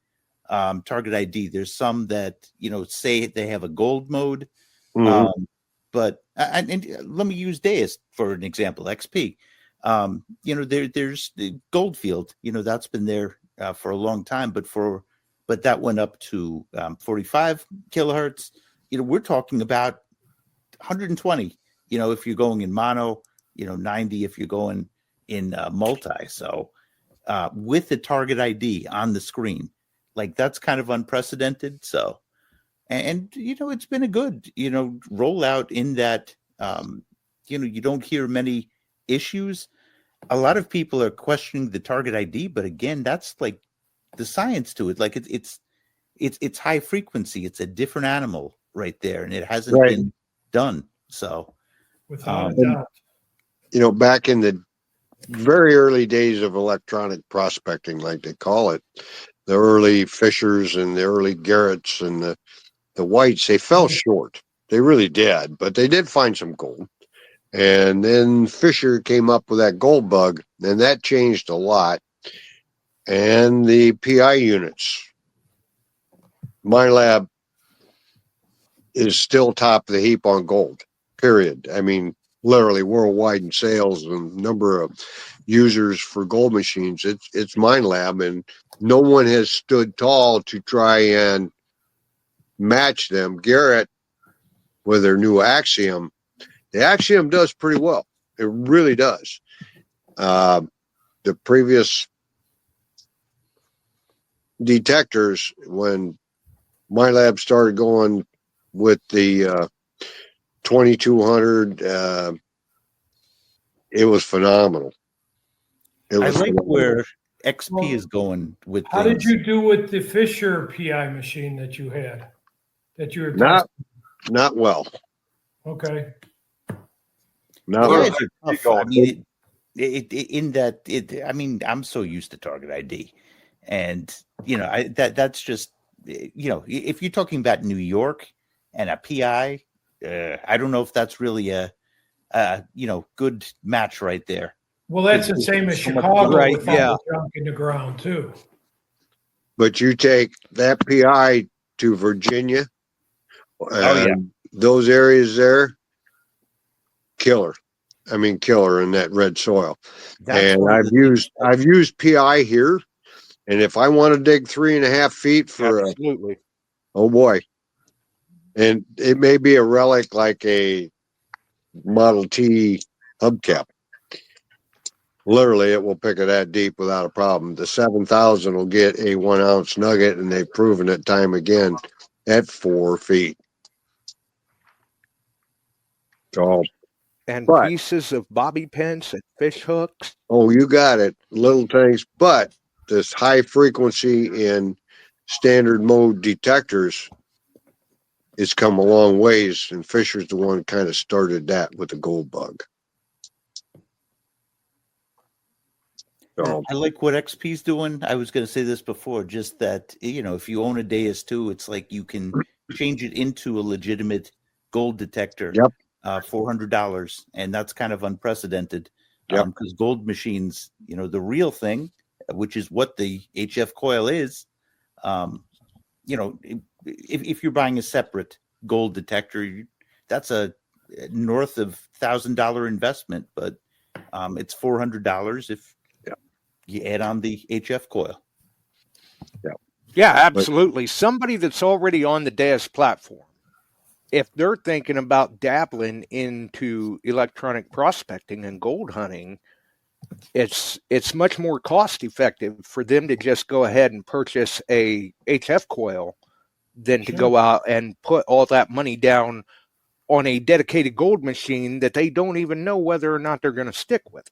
target ID. There's some that, say they have a gold mode, but And let me use Deus for an example. XP, there's the Goldfield. That's been there for a long time, but that went up to 45 kilohertz. We're talking about 120. If you're going in mono, 90 if you're going in multi. So with the target ID on the screen, like that's kind of unprecedented. So. And it's been a good, rollout in that, you don't hear many issues. A lot of people are questioning the target ID, but again, that's like the science to it. Like it's high frequency. It's a different animal right there, and it hasn't been done. So, without a doubt, back in the very early days of electronic prospecting, like they call it, the early Fishers and the early Garretts and the Whites, they fell short. They really did, but they did find some gold. And then Fisher came up with that gold bug, and that changed a lot. And the PI units. My lab is still top of the heap on gold, period. I mean, literally worldwide in sales and number of users for gold machines. It's my lab, and no one has stood tall to try and match them. Garrett, with their new Axiom, the Axiom does pretty well. It really does. The previous detectors, when my lab started going with the 2200, it was phenomenal. I like phenomenal. Where XP is going with how things. Did you do with the Fisher PI machine that you had? That you were not well. Okay. Not well. I mean, in that I mean, I'm so used to target ID, and that's just if you're talking about New York and a PI, I don't know if that's really a good match right there. Well, that's the same as Chicago, right? With all the junk in the ground too. But you take that PI to Virginia, those areas there, killer. I mean, killer in that red soil. And I've used PI here, and if I want to dig 3.5 feet for oh boy, and it may be a relic like a Model T hubcap. Literally, it will pick it that deep without a problem. The 7000 will get a 1 ounce nugget, and they've proven it time again at 4 feet. So, and pieces of bobby pins and fish hooks. Oh, you got it. Little things, but this high frequency in standard mode detectors has come a long ways, and Fisher's the one kind of started that with the gold bug. So, I like what XP's doing. I was going to say this before, just that, if you own a Deus 2, it's like you can change it into a legitimate gold detector. Yep. $400, and that's kind of unprecedented because gold machines, the real thing, which is what the HF coil is, if you're buying a separate gold detector, that's a north of $1,000 investment, but it's $400 if you add on the HF coil. Yeah, absolutely. Somebody that's already on the Deus platform, if they're thinking about dabbling into electronic prospecting and gold hunting, it's much more cost effective for them to just go ahead and purchase a HF coil than to go out and put all that money down on a dedicated gold machine that they don't even know whether or not they're going to stick with.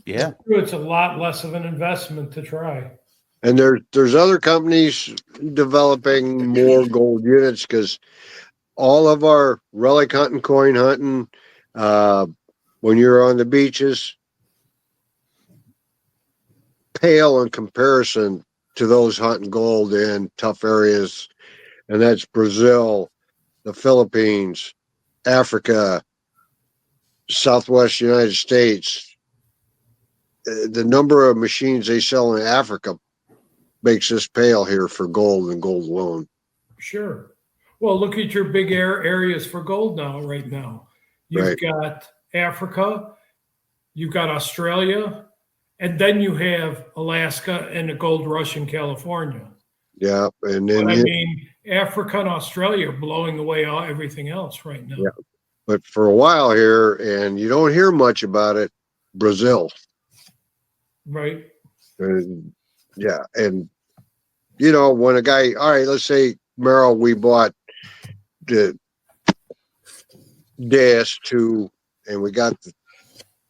Yeah, it's a lot less of an investment to try. And there's other companies developing more gold units, because all of our relic hunting, coin hunting, when you're on the beaches, pale in comparison to those hunting gold in tough areas, and that's Brazil, the Philippines, Africa, Southwest United States. The number of machines they sell in Africa makes us pale here for gold and gold alone. Sure. Well, look at your big areas for gold right now. You've got Africa, you've got Australia, and then you have Alaska and the gold rush in California. Yeah, and then but I mean, Africa and Australia are blowing away everything else right now. Yeah, but for a while here, and you don't hear much about it, Brazil. Right. Yeah, and you know, when a guy, all right, let's say Merrill, we bought the DS2, and we got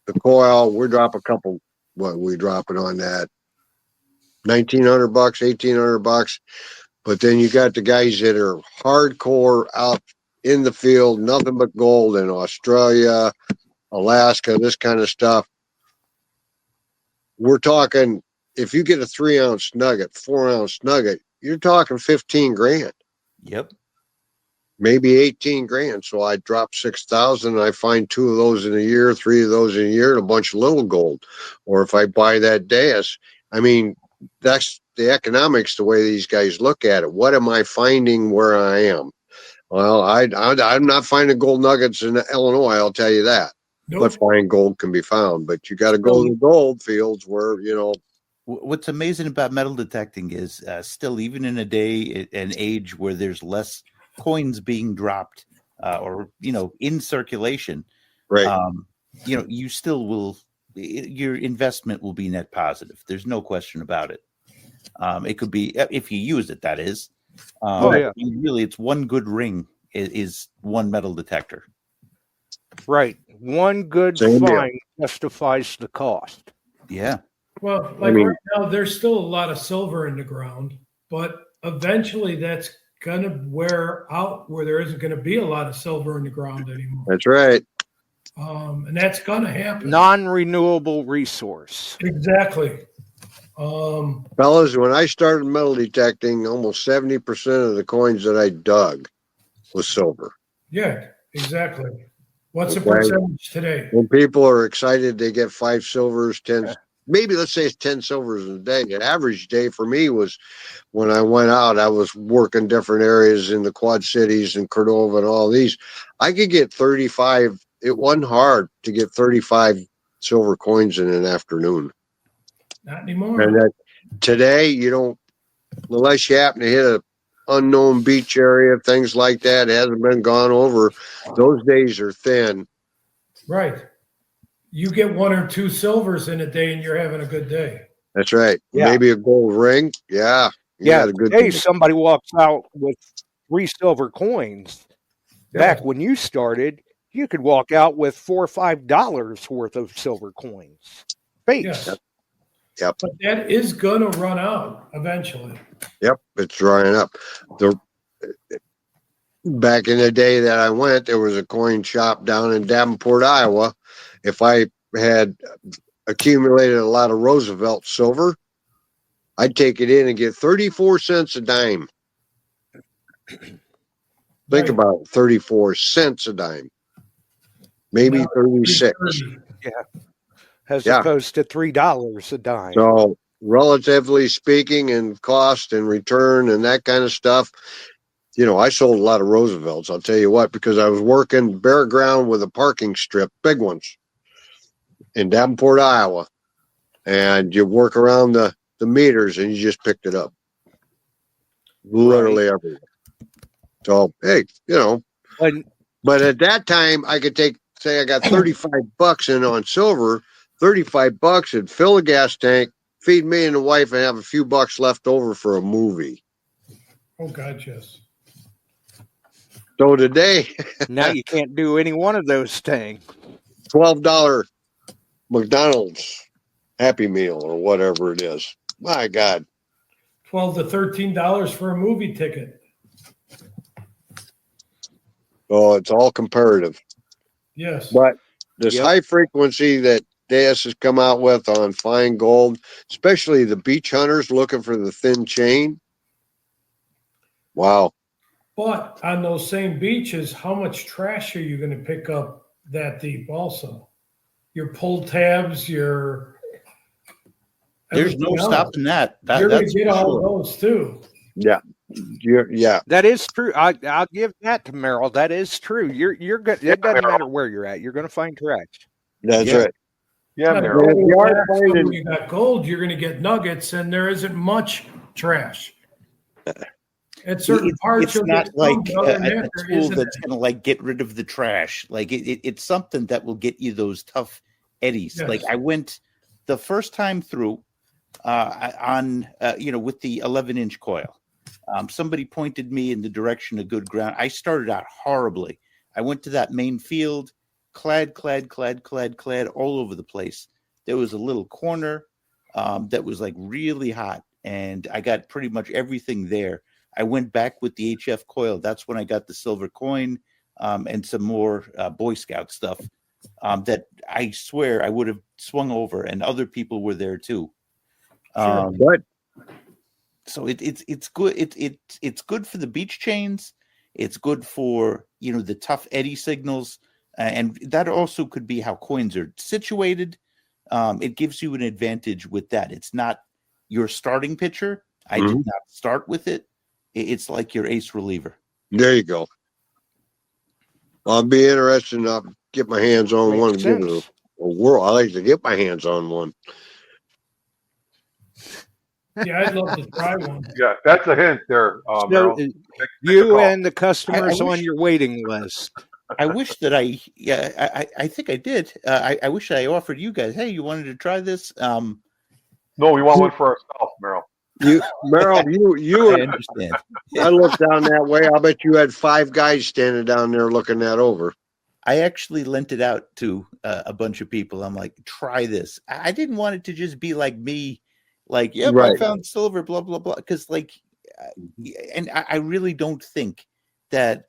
the coil. We drop a couple. What we dropping on that? $1,900, $1,800. But then you got the guys that are hardcore out in the field, nothing but gold in Australia, Alaska, this kind of stuff. We're talking, if you get a 3-ounce nugget, 4-ounce nugget, you're talking 15 grand. Yep. Maybe 18 grand. So I drop 6,000 and I find 2 of those in a year, 3 of those in a year, and a bunch of little gold. Or if I buy that DAS, I mean, that's the economics, the way these guys look at it. What am I finding where I am? Well, I'm not finding gold nuggets in Illinois, I'll tell you that. Nope. But fine gold can be found. But you got to go to the gold fields where, you know. What's amazing about metal detecting is still, even in a day and age where there's less coins being dropped or, you know, in circulation, right? You know, you still will, your investment will be net positive. There's no question about it. It could be, if you use it, that is. Really, it's one good ring is one metal detector. Right. One good find justifies the cost. Yeah. Well, like right now, there's still a lot of silver in the ground, but eventually that's going to wear out where there isn't going to be a lot of silver in the ground anymore. That's right. And that's going to happen. Non-renewable resource. Exactly. Fellas, when I started metal detecting, almost 70% of the coins that I dug was silver. Yeah, exactly. What's the percentage today? When people are excited, they get 5 silvers, 10, maybe let's say it's 10 silvers a day. An average day for me was when I went out, I was working different areas in the Quad Cities and Cordova and all these. I could get 35. It wasn't hard to get 35 silver coins in an afternoon. Not anymore. And today, you don't, unless you happen to hit a unknown beach area, things like that, hasn't been gone over. Those days are thin. Right. You get 1 or 2 silvers in a day and you're having a good day. That's right. Yeah. Maybe a gold ring. Yeah. Yeah. Today, somebody walks out with 3 silver coins. Yeah. Back when you started, you could walk out with $4 or $5 worth of silver coins. Face. Yeah. Yep. But that is going to run out eventually. Yep. It's drying up. Back in the day that I went, there was a coin shop down in Davenport, Iowa. If I had accumulated a lot of Roosevelt silver, I'd take it in and get 34 cents a dime. Think about it, 34 cents a dime. Maybe 36. Yeah. As opposed to $3 a dime. So, relatively speaking, in cost and return and that kind of stuff, you know, I sold a lot of Roosevelts. I'll tell you what, because I was working bare ground with a parking strip, big ones, in Davenport, Iowa. And you work around the meters and you just picked it up. Literally everywhere. So, hey, you know. But at that time, I could say I got $35 in on silver, $35 and fill a gas tank, feed me and the wife, and have a few bucks left over for a movie. Oh, God, yes. So today, now you can't do any one of those things. $12 McDonald's Happy Meal or whatever it is. My God. $12 to $13 for a movie ticket. Oh, it's all comparative. Yes. But this high frequency that DAS has come out with on fine gold, especially the beach hunters looking for the thin chain. Wow. But on those same beaches, how much trash are you going to pick up that deep also? Your pull tabs, your... There's no stopping that. You're going to get all those too. Yeah. Yeah. That is true. I'll give that to Merrill. That is true. You're good. It doesn't matter where you're at. You're going to find trash. That's Yeah. right. Yeah, Got Merrill. If gold, you aren't wax, so finding- when you got gold, you're going to get nuggets, and there isn't much trash. At certain parts, It's you'll not get like some, but other than a that, there tool isn't that's any. going to like get rid of the trash. Like it's something that will get you those tough eddies. Yes. Like I went the first time through on with the 11-inch coil. Somebody pointed me in the direction of good ground. I started out horribly. I went to that main field, clad all over the place. There was a little corner that was like really hot, and I got pretty much everything there. I went back with the HF coil. That's when I got the silver coin and some more Boy Scout stuff that I swear I would have swung over, and other people were there too. But So it's good. It's good for the beach chains. It's good for the tough eddy signals, and that also could be how coins are situated. It gives you an advantage with that. It's not your starting pitcher. I did not start with it. It's like your ace reliever. there you go. I'll be interested to get my hands on one. Makes Give it sense. a whirl. I like to get my hands on one. Yeah, I'd love to try one. Yeah, that's a hint there, So, Merrill. Make a you call. and the customers I on wish- your waiting list. I wish that I think I did. I wish I offered you guys, hey, you wanted to try this? No, we want one for ourselves, Merrill. Merrill, you. I understand. I looked down that way. I bet you had 5 guys standing down there looking that over. I actually lent it out to a bunch of people. I'm like, try this. I didn't want it to just be like me, like, yep, I Right. found silver, blah, blah, blah. Because, and I really don't think that,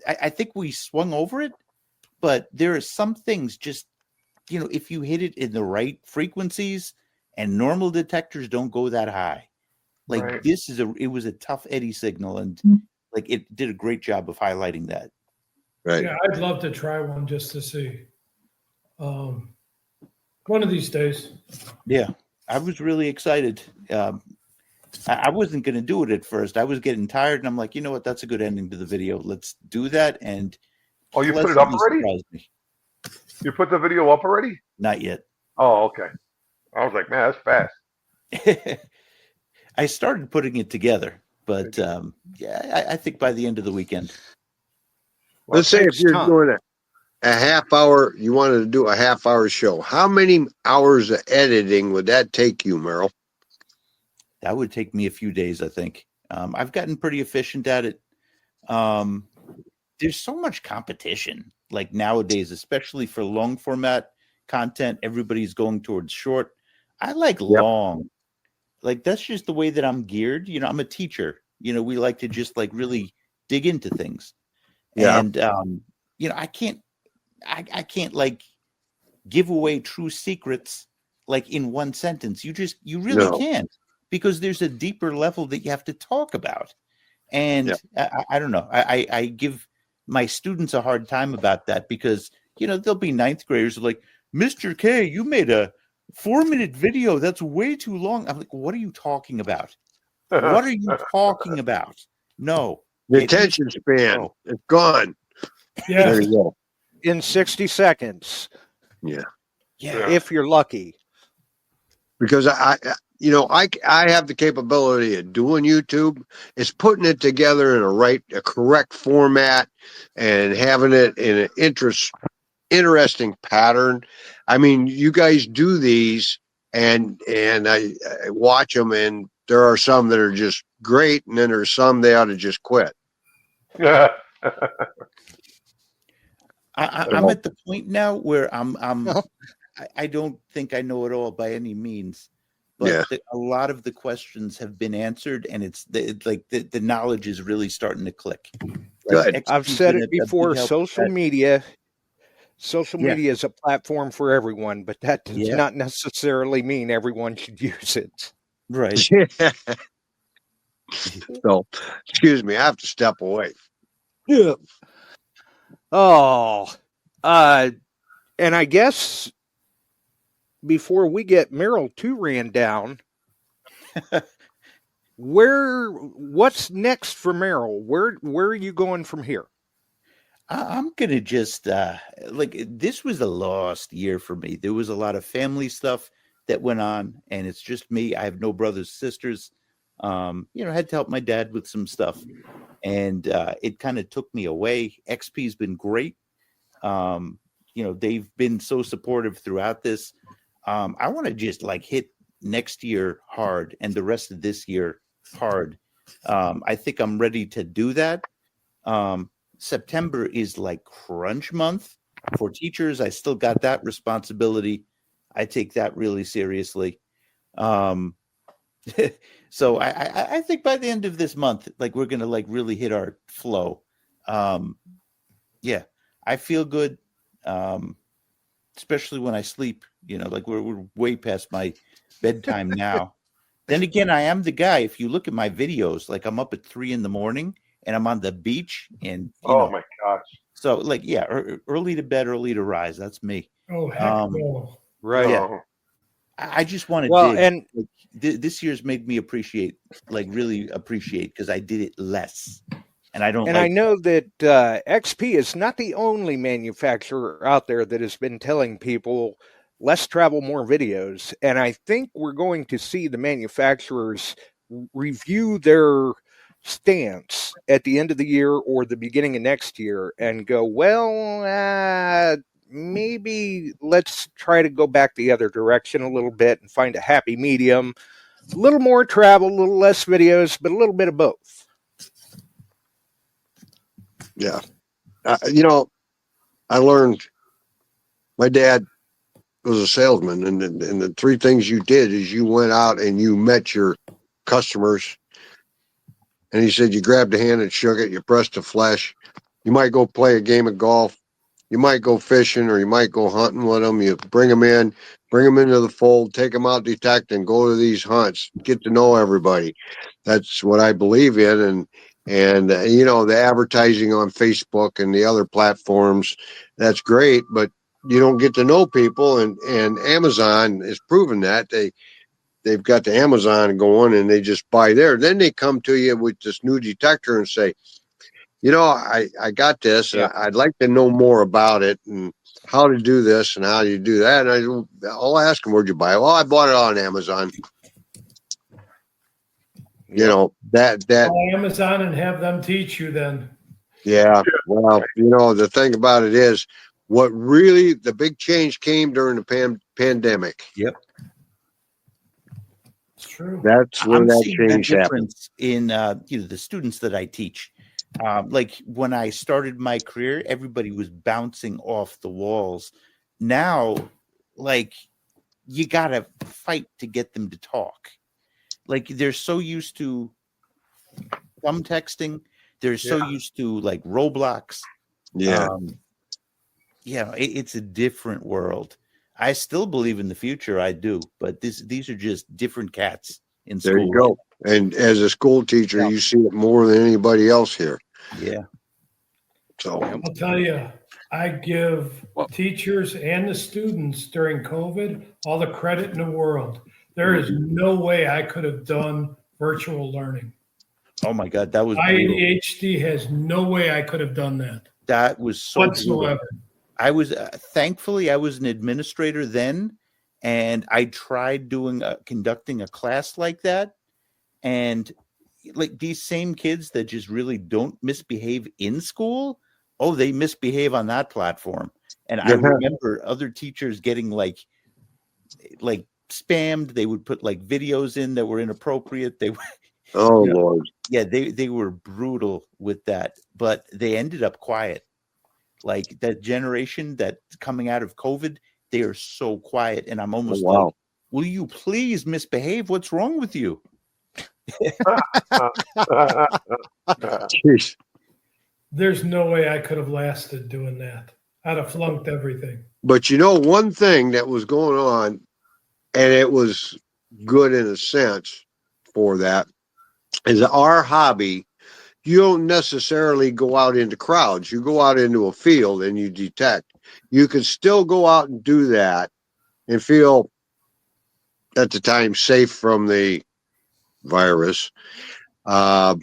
I think we swung over it, but there are some things just, if you hit it in the right frequencies, and normal detectors don't go that high. Like, Right. it was a tough eddy signal, and like it did a great job of highlighting that. Right. Yeah, I'd love to try one just to see. One of these days. Yeah, I was really excited. I wasn't going to do it at first. I was getting tired, and I'm like, you know what? That's a good ending to the video. Let's do that. And Oh, you put it up pleasantly already? surprised me. You put the video up already? Not yet. Oh, okay. I was like, man, that's fast. I started putting it together, but I think by the end of the weekend. Let's say if takes you're time. doing a half hour, you wanted to do a half hour show. How many hours of editing would that take you, Merrill? That would take me a few days, I think. I've gotten pretty efficient at it. There's so much competition, like nowadays, especially for long format content. Everybody's going towards short. I like long. Like, that's just the way that I'm geared. I'm a teacher. We like to just like really dig into things. Yeah. And I can't like give away true secrets like in one sentence. You really can't, because there's a deeper level that you have to talk about. And I don't know. I give my students a hard time about that, because they'll be ninth graders like, Mr. K, you made a 4-minute video. That's way too long. I'm like, what are you talking about? What are you talking about? No. The attention span is gone. Yeah. There you go. In 60 seconds. Yeah. If you're lucky. Because I have the capability of doing YouTube. It's putting it together in a correct format and having it in an interesting pattern. I mean, you guys do these, and I watch them, and there are some that are just great, and then there's some they ought to just quit. Yeah. I'm at the point now where I don't think I know it all by any means, but a lot of the questions have been answered, and it's the knowledge is really starting to click. Good. I've said it before. Social media is a platform for everyone, but that does not necessarily mean everyone should use it. Right. So, excuse me, I have to step away. Yeah. Oh, and I guess before we get Merrill too ran down, what's next for Merrill? Where are you going from here? I'm gonna just this was a lost year for me. There was a lot of family stuff that went on, and it's just me. I have no brothers, sisters. I had to help my dad with some stuff, and it kind of took me away. XP's been great. They've been so supportive throughout this. I want to just hit next year hard and the rest of this year hard. I think I'm ready to do that. September is crunch month for teachers. I still got that responsibility. I take that really seriously. So I think by the end of this month, we're going to really hit our flow. Yeah, I feel good. Especially when I sleep, we're way past my bedtime now. Then again, I am the guy. If you look at my videos, I'm up at 3 a.m. and I'm on the beach, and my gosh! So early to bed, early to rise. That's me. Oh heck no! Right. Yeah. I just want to dig. And this year's made me really appreciate because I did it less. And I don't. And I know that XP is not the only manufacturer out there that has been telling people less travel, more videos. And I think we're going to see the manufacturers review their stance at the end of the year or the beginning of next year and go, well, maybe let's try to go back the other direction a little bit and find a happy medium. A little more travel, a little less videos, but a little bit of both. Yeah. I learned my dad was a salesman, and the three things you did is you went out and you met your customers. And he said, you grabbed a hand and shook it, you pressed the flesh. You might go play a game of golf. You might go fishing, or you might go hunting with them. You bring them into the fold, take them out, detect, and go to these hunts, get to know everybody. That's what I believe in. And the advertising on Facebook and the other platforms, that's great, but you don't get to know people. And Amazon has proven that. They've got the Amazon going and they just buy there. Then they come to you with this new detector and say, I got this. And I'd like to know more about it and how to do this and how do you do that. And I'll ask them, where'd you buy it? Well, I bought it on Amazon. Call Amazon and have them teach you then. Yeah. Well, the thing about it is what really the big change came during the pandemic. Yep. It's true. That's where that change happened. In the students that I teach. When I started my career, everybody was bouncing off the walls. Now, you gotta fight to get them to talk. They're so used to thumb texting. They're so used to Roblox. Yeah. It's a different world. I still believe in the future. I do, but these are just different cats in school. There you go. And as a school teacher, you see it more than anybody else here. Yeah. So I'll tell you, I give teachers and the students during COVID all the credit in the world. There is no way I could have done virtual learning. Oh my God, that was my ADHD has no way I could have done that. That was so whatsoever. Brutal. I was thankfully I was an administrator then, and I tried conducting a class like that, and these same kids that just really don't misbehave in school, they misbehave on that platform. And I remember other teachers getting like spammed. They would put videos in that were inappropriate. They Lord. Yeah, they were brutal with that, but they ended up quiet. That generation that's coming out of COVID, they are so quiet. And I'm almost will you please misbehave? What's wrong with you? Jeez. There's no way I could have lasted doing that. I'd have flunked everything. But one thing that was going on, and it was good in a sense for that, is our hobby. You don't necessarily go out into crowds. You go out into a field and you detect. You can still go out and do that and feel at the time safe from the virus. And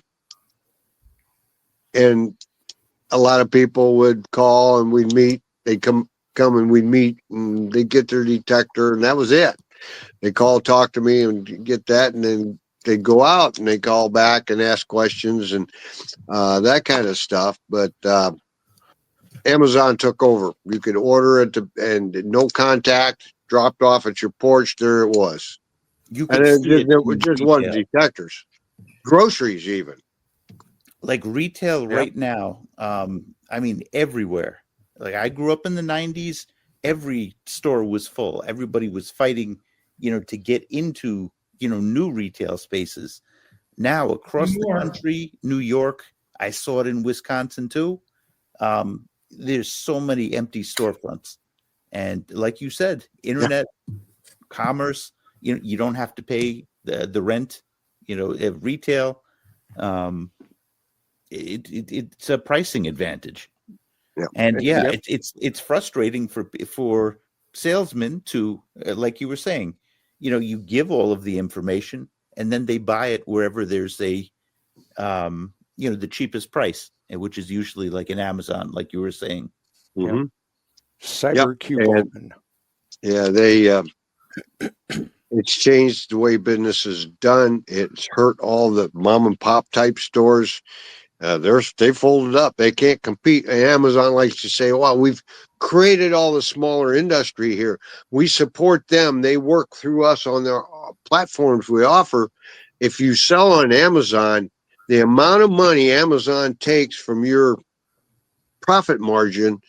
a lot of people would call and we'd meet. They'd come and we'd meet and they'd get their detector and that was it. They call, talk to me and get that. And then they'd go out and they call back and ask questions and that kind of stuff. But Amazon took over. You could order it and no contact, dropped off at your porch. There it was. You could And see it just wasn't detectors. Groceries even. Like retail right now, I mean, everywhere. Like I grew up in the 90s, every store was full. Everybody was fighting, to get into, new retail spaces. Now across the country, New York, I saw it in Wisconsin too. There's so many empty storefronts. And like you said, internet commerce, you don't have to pay the rent, at retail. It's a pricing advantage. And it's frustrating for salesmen to, like you were saying, you give all of the information and then they buy it wherever there's a the cheapest price, which is usually like an Amazon, like you were saying. Mm-hmm. Cyber coupon. They it's changed the way business is done. It's hurt all the mom and pop type stores. They folded up. They can't compete. Amazon likes to say, "Well, we've created all the smaller industry here. We support them. They work through us on their platforms we offer." If you sell on Amazon, the amount of money Amazon takes from your profit margin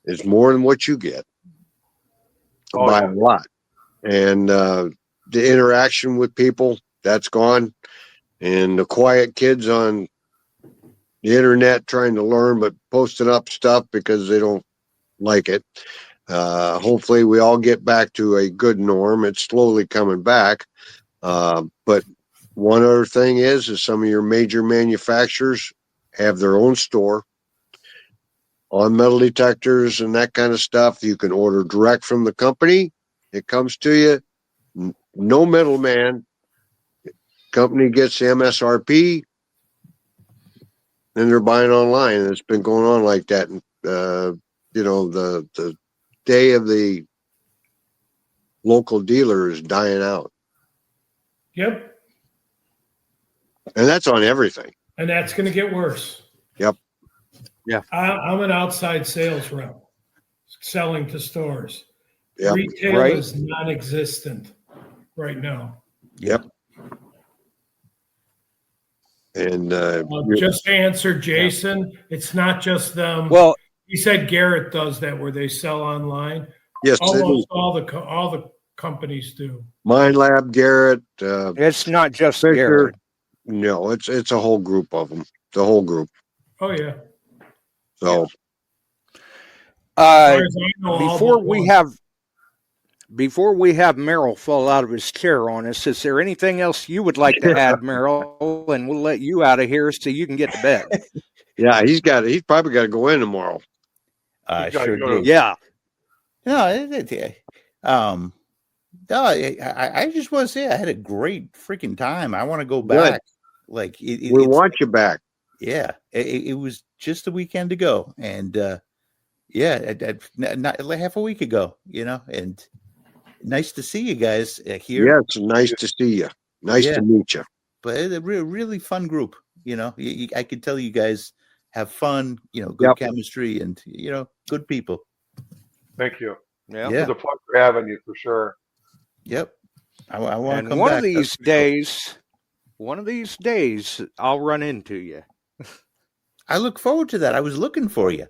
is more than what you get by a lot. And the interaction with people, that's gone. And the quiet kids on the internet trying to learn but posting up stuff because they don't like it. Hopefully we all get back to a good norm. It's slowly coming back. But one other thing is some of your major manufacturers have their own store on metal detectors and that kind of stuff. You can order direct from the company. It comes to you. No middleman. Company gets the MSRP, and they're buying online. And it's been going on like that. The day of the local dealer is dying out. Yep. And that's on everything. And that's going to get worse. Yep. Yeah. I'm an outside sales rep selling to stores. Yep. Retail is non-existent right now. Yep. And just to answer Jason, it's not just them. Well, he said Garrett does that where they sell online. Yes, almost all the companies do. Mind Lab, Garrett. It's not just Fisher. Garrett. No, it's a whole group of them. The whole group. Oh yeah. So, before we have Merrill fall out of his chair on us, is there anything else you would like to add, Merrill? And we'll let you out of here so you can get to bed. Yeah, he's probably got to go in tomorrow. Sure do. Yeah. No, I just want to say I had a great freaking time. I want to go back. Like we want you back. Yeah, it was just a weekend ago, and not half a week ago, and nice to see you guys here. Yeah, it's nice to see you. Nice to meet you. But a really fun group. I could tell you guys have fun. Good chemistry, and good people. Thank you. Yeah, it's a pleasure having you for sure. Yep. I want to come one back. One of these days, I'll run into you. I look forward to that. I was looking for you.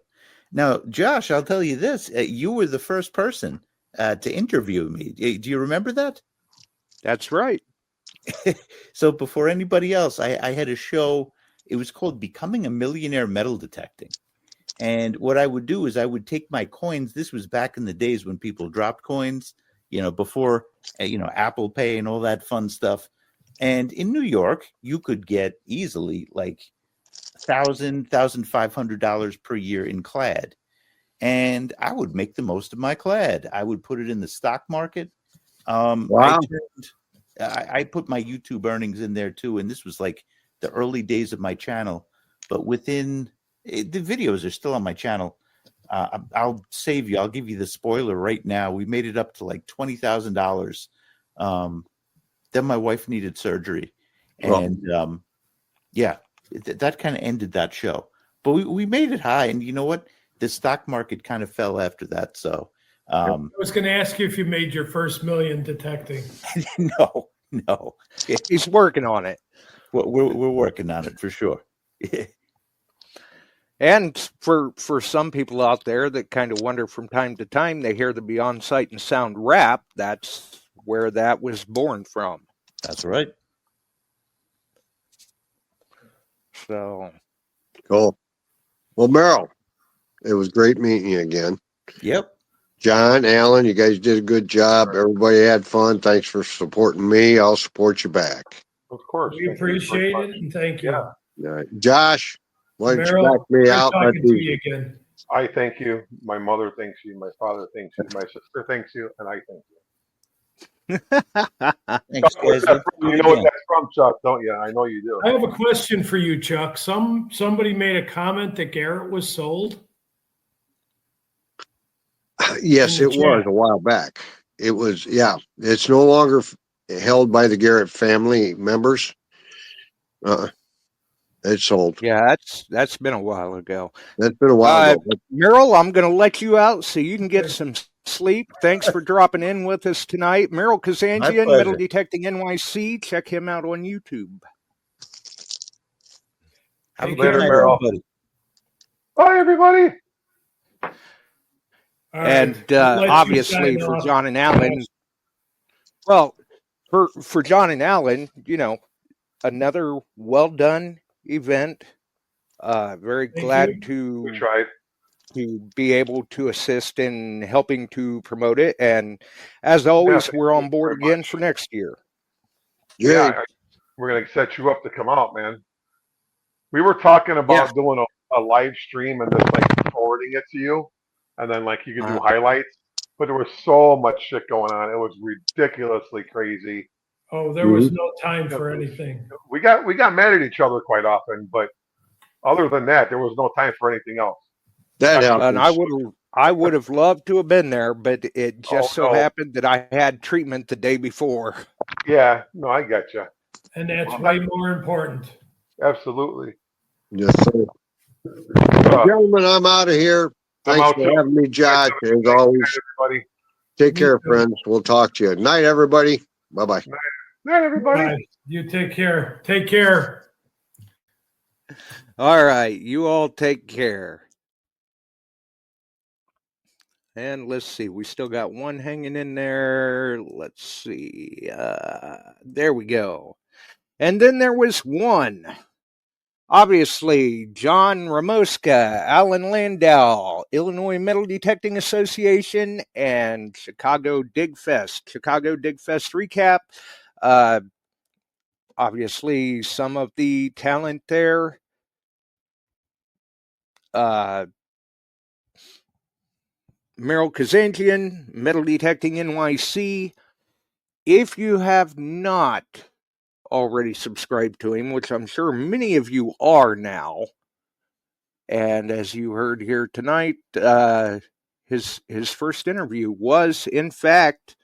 Now, Josh, I'll tell you this. You were the first person to interview me. Do you remember that? That's right. So before anybody else, I had a show. It was called Becoming a Millionaire Metal Detecting. And what I would do is I would take my coins. This was back in the days when people dropped coins, before, Apple Pay and all that fun stuff. And in New York, you could get easily like $1,000, $1,500 per year in clad. And I would make the most of my clad. I would put it in the stock market. Wow. I put my YouTube earnings in there too, and this was like the early days of my channel. But within the videos are still on my channel. I'll save you. I'll give you the spoiler right now. We made it up to like $20,000. Then my wife needed surgery, and that kind of ended that show. But we made it high, and you know what? The stock market kind of fell after that. So I was going to ask you if you made your first million detecting. no. He's working on it. We're working on it for sure. And for some people out there that kind of wonder from time to time, they hear the Beyond Sight and Sound rap. That's where that was born from. That's right. So cool. Well, Merrill, it was great meeting you again. Yep. John, Alan, you guys did a good job. Everybody had fun. Thanks for supporting me. I'll support you back. Of course. We appreciate it, and thank you. Yeah. Josh, why don't Merrill, you back me great out? talking to you again. I thank you. My mother thanks you. My father thanks you. My sister thanks you, and I thank you. Thanks, guys. You know what that's from, Chuck, don't you? I know you do. I have a question for you, Chuck. Somebody made a comment that Garrett was sold. Yes, it was a while back. It was, it's no longer held by the Garrett family members. It's sold. Yeah, that's been a while ago. That's been a while ago. Merrill, I'm going to let you out so you can get some sleep. Thanks for dropping in with us tonight. Merrill Kazanjian, Metal Detecting NYC. Check him out on YouTube. Have a good night, Merrill. Bye, everybody. And obviously for John and Alan, well, for John and Alan, another well done event. Very glad to be able to assist in helping to promote it. And as always, we're on board again for next year. Yeah, we're going to set you up to come out, man. We were talking about doing a live stream and just like forwarding it to you. And then like you can do highlights. But there was so much shit going on. It was ridiculously crazy. Oh, there was no time for anything. We got mad at each other quite often, but other than that, there was no time for anything else. That happens. And I would have loved to have been there, but it just happened that I had treatment the day before. Yeah, no, I get you. And that's way more important. Absolutely. Yes, sir. Gentlemen, I'm out of here. Thanks for having me, Josh. As always, everybody. Take care, friends. We'll talk to you. Night, everybody. Bye-bye. Night, everybody. Bye. You take care. Take care. All right. You all take care. And let's see. We still got one hanging in there. Let's see. There we go. And then there was one. Obviously, John Ramoska, Alan Landau, Illinois Metal Detecting Association, and Chicago Dig Fest. Chicago Dig Fest recap. Obviously, some of the talent there. Meryl Kazanjian, Metal Detecting NYC. If you have not already subscribed to him, which I'm sure many of you are now, and as you heard here tonight, his first interview was, in fact,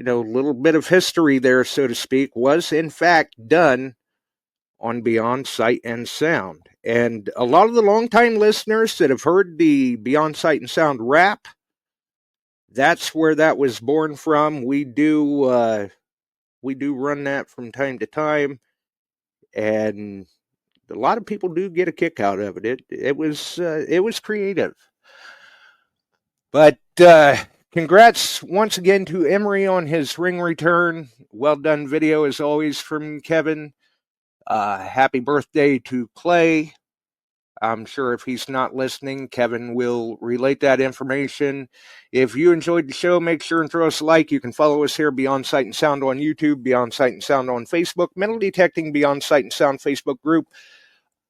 a little bit of history there, so to speak, was in fact done on Beyond Sight and Sound. And a lot of the longtime listeners that have heard the Beyond Sight and Sound rap, that's where that was born from. We do run that from time to time, and a lot of people do get a kick out of it. It was creative. But congrats once again to Emery on his ring return. Well done video as always from Kevin. Happy birthday to Clay. I'm sure if he's not listening, Kevin will relate that information. If you enjoyed the show, make sure and throw us a like. You can follow us here, Beyond Sight and Sound on YouTube, Beyond Sight and Sound on Facebook, Metal Detecting Beyond Sight and Sound Facebook group.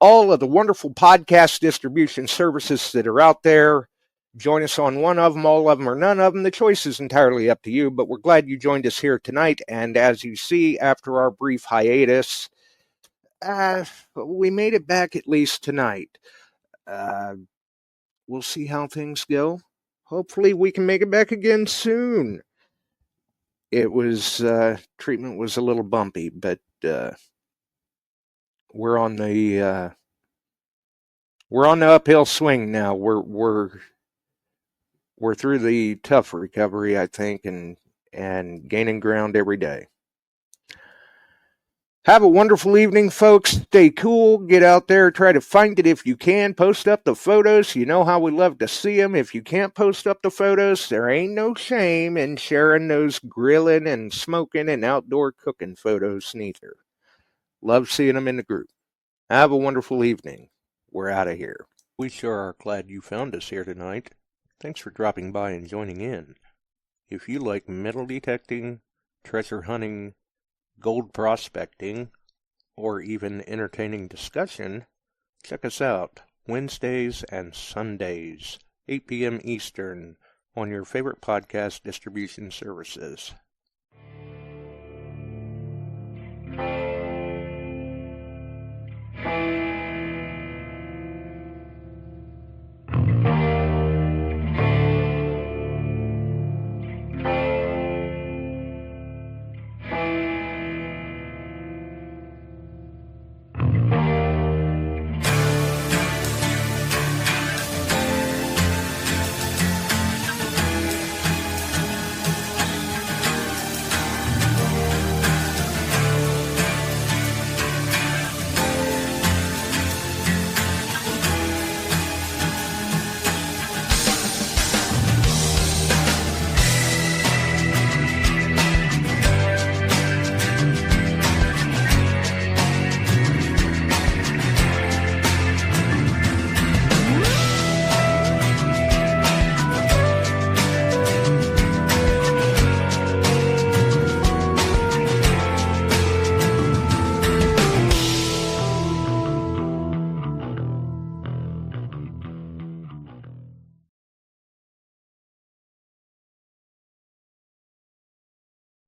All of the wonderful podcast distribution services that are out there. join us on one of them, all of them, or none of them. The choice is entirely up to you, but we're glad you joined us here tonight. And as you see, after our brief hiatus, we made it back at least tonight. We'll see how things go. Hopefully we can make it back again soon. It was, treatment was a little bumpy, but we're on the uphill swing now. We're through the tough recovery, I think, and gaining ground every day. Have a wonderful evening, folks. Stay cool. Get out there. Try to find it if you can. Post up the photos. You know how we love to see them. If you can't post up the photos, there ain't no shame in sharing those grilling and smoking and outdoor cooking photos neither. Love seeing them in the group. Have a wonderful evening. We're out of here. We sure are glad you found us here tonight. Thanks for dropping by and joining in. If you like metal detecting, treasure hunting, gold prospecting, or even entertaining discussion, check us out Wednesdays and Sundays, 8 p.m. Eastern, on your favorite podcast distribution services.